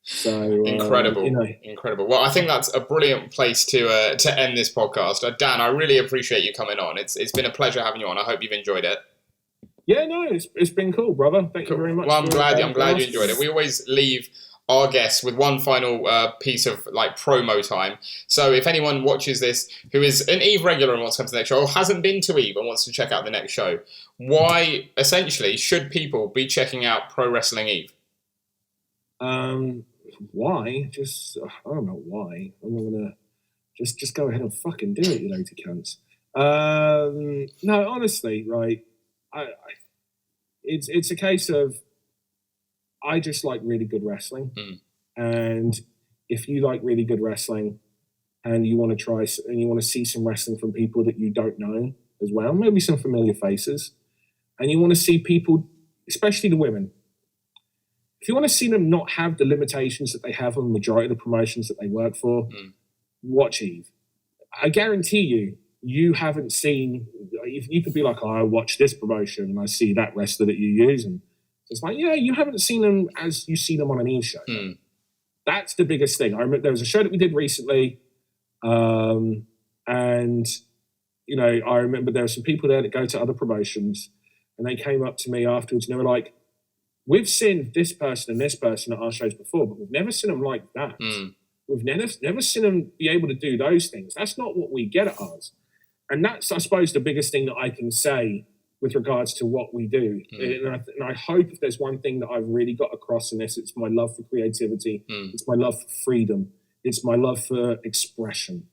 So incredible, you know. Incredible. Well, I think that's a brilliant place to end this podcast. Dan, I really appreciate you coming on. It's been a pleasure having you on. I hope you've enjoyed it. Yeah, no, it's been cool, brother. Thank you very much. Well, I'm glad you enjoyed it. We always leave our guests with one final piece of like promo time. So if anyone watches this who is an Eve regular and wants to come to the next show, or hasn't been to Eve and wants to check out the next show, why essentially should people be checking out Pro Wrestling Eve? Why? Just I don't know why. I'm not gonna just go ahead and fucking do it, you lazy cunts. No, honestly, right? It's a case of I just like really good wrestling, and if you like really good wrestling, and you want to try and you want to see some wrestling from people that you don't know as well, maybe some familiar faces, and you want to see people, especially the women. If you want to see them not have the limitations that they have on the majority of the promotions that they work for, watch Eve. I guarantee you haven't seen, you could be like, oh, I watch this promotion and I see that wrestler that you use. And it's like, yeah, you haven't seen them as you see them on an Eve show. That's the biggest thing. I remember there was a show that we did recently. And, you know, I remember there were some people there that go to other promotions and they came up to me afterwards and they were like, we've seen this person and this person at our shows before, but we've never seen them like that. We've never seen them be able to do those things. That's not what we get at ours. And that's, I suppose, the biggest thing that I can say with regards to what we do. And I hope if there's one thing that I've really got across in this, it's my love for creativity. It's my love for freedom. It's my love for expression.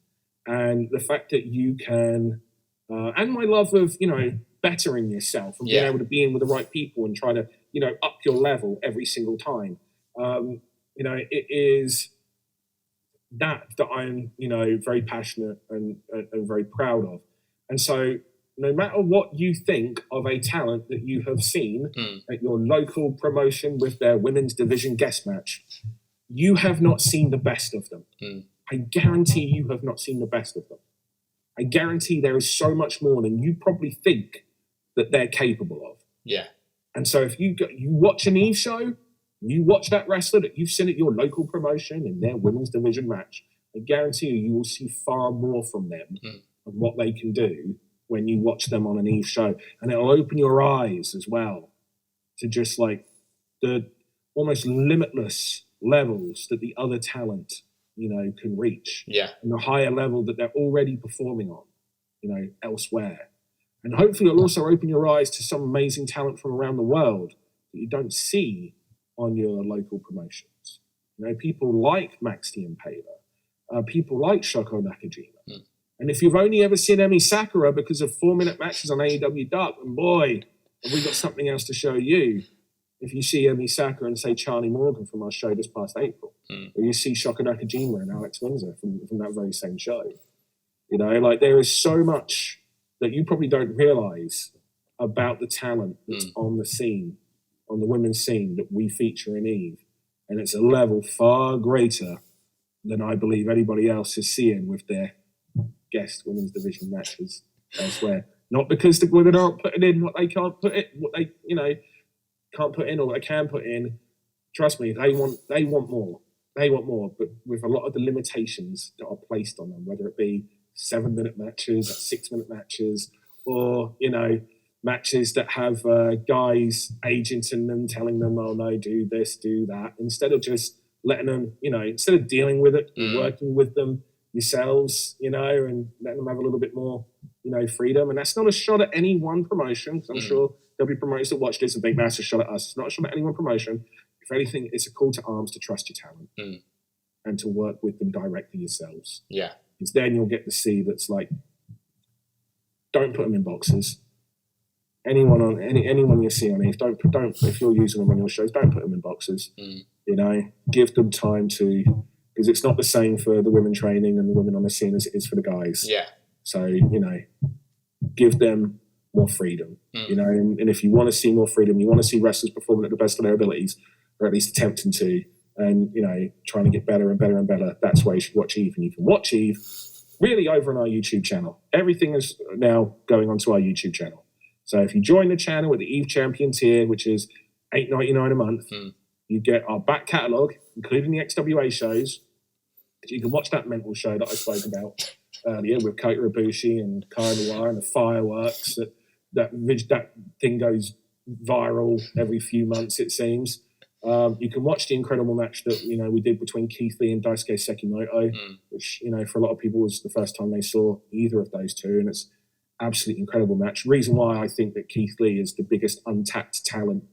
And the fact that you can, and my love of, you know, bettering yourself and being able to be in with the right people and try to, you know, up your level every single time. You know, it is that I'm, you know, very passionate and very proud of. And so no matter what you think of a talent that you have seen at your local promotion with their women's division guest match, you have not seen the best of them. I guarantee you have not seen the best of them. I guarantee there is so much more than you probably think that they're capable of. Yeah. And so if you watch an Eve show, you watch that wrestler that you've seen at your local promotion in their women's division match, I guarantee you will see far more from them of what they can do when you watch them on an Eve show. And it'll open your eyes as well to just like the almost limitless levels that the other talent, can reach. Yeah. And the higher level that they're already performing on, elsewhere. And hopefully it'll also open your eyes to some amazing talent from around the world that you don't see on your local promotions. People like Max T. Impaler, people like Shoko Nakajima. And if you've only ever seen Emi Sakura because of 4-minute matches on AEW Dark, and boy, have we got something else to show you. If you see Emi Sakura and say Charlie Morgan from our show this past April, or you see Shoko Nakajima and Alex Windsor from that very same show, there is so much that you probably don't realize about the talent that's on the scene, on the women's scene that we feature in Eve. And it's a level far greater than I believe anybody else is seeing with their guest women's division matches elsewhere. Not because the women aren't putting in what they can't put it, what they, can't put in or they can put in. Trust me, they want more. They want more, but with a lot of the limitations that are placed on them, whether it be 7-minute matches, 6-minute matches, or, matches that have guys agenting them, telling them, oh no, do this, do that, instead of just letting them, instead of dealing with it, working with them yourselves, and letting them have a little bit more, freedom. And that's not a shot at any one promotion, because I'm sure there'll be promoters that watch this and think that's a shot at us. It's not a shot at any one promotion. If anything, it's a call to arms to trust your talent and to work with them directly yourselves. Yeah. Because then you'll get to see that's like, don't put them in boxes. Anyone you see on Eve, don't if you're using them on your shows, don't put them in boxes. Give them time to, because it's not the same for the women training and the women on the scene as it is for the guys. Yeah. So give them more freedom. And if you want to see more freedom, you want to see wrestlers performing at the best of their abilities, or at least attempting to, and trying to get better and better and better. That's why you should watch Eve, and you can watch Eve really over on our YouTube channel. Everything is now going onto our YouTube channel. So if you join the channel with the Eve Champion tier, which is $8.99 a month, you get our back catalogue, including the XWA shows. You can watch that mental show that I spoke about earlier with Kota Ibushi and Kyle Noir and the fireworks. That thing goes viral every few months, it seems. You can watch the incredible match that we did between Keith Lee and Daisuke Sekimoto, which for a lot of people was the first time they saw either of those two, and it's absolutely incredible match. Reason why I think that Keith Lee is the biggest untapped talent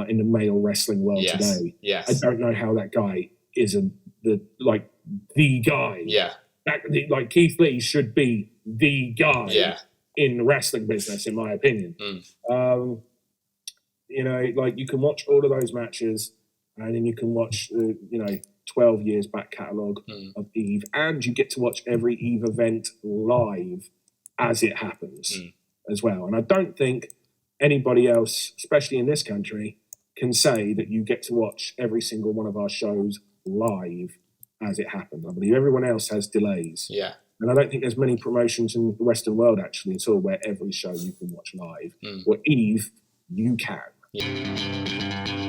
in the male wrestling world today. Yes. I don't know how that guy isn't the guy. Yeah. Keith Lee should be the guy. Yeah. In the wrestling business, in my opinion. You can watch all of those matches, and then you can watch 12 years back catalogue of Eve, and you get to watch every Eve event live as it happens as well. And I don't think anybody else, especially in this country, can say that you get to watch every single one of our shows live as it happens. I believe everyone else has delays. Yeah. And I don't think there's many promotions in the Western world, actually, at all, where every show you can watch live. Or Eve, you can. Yeah.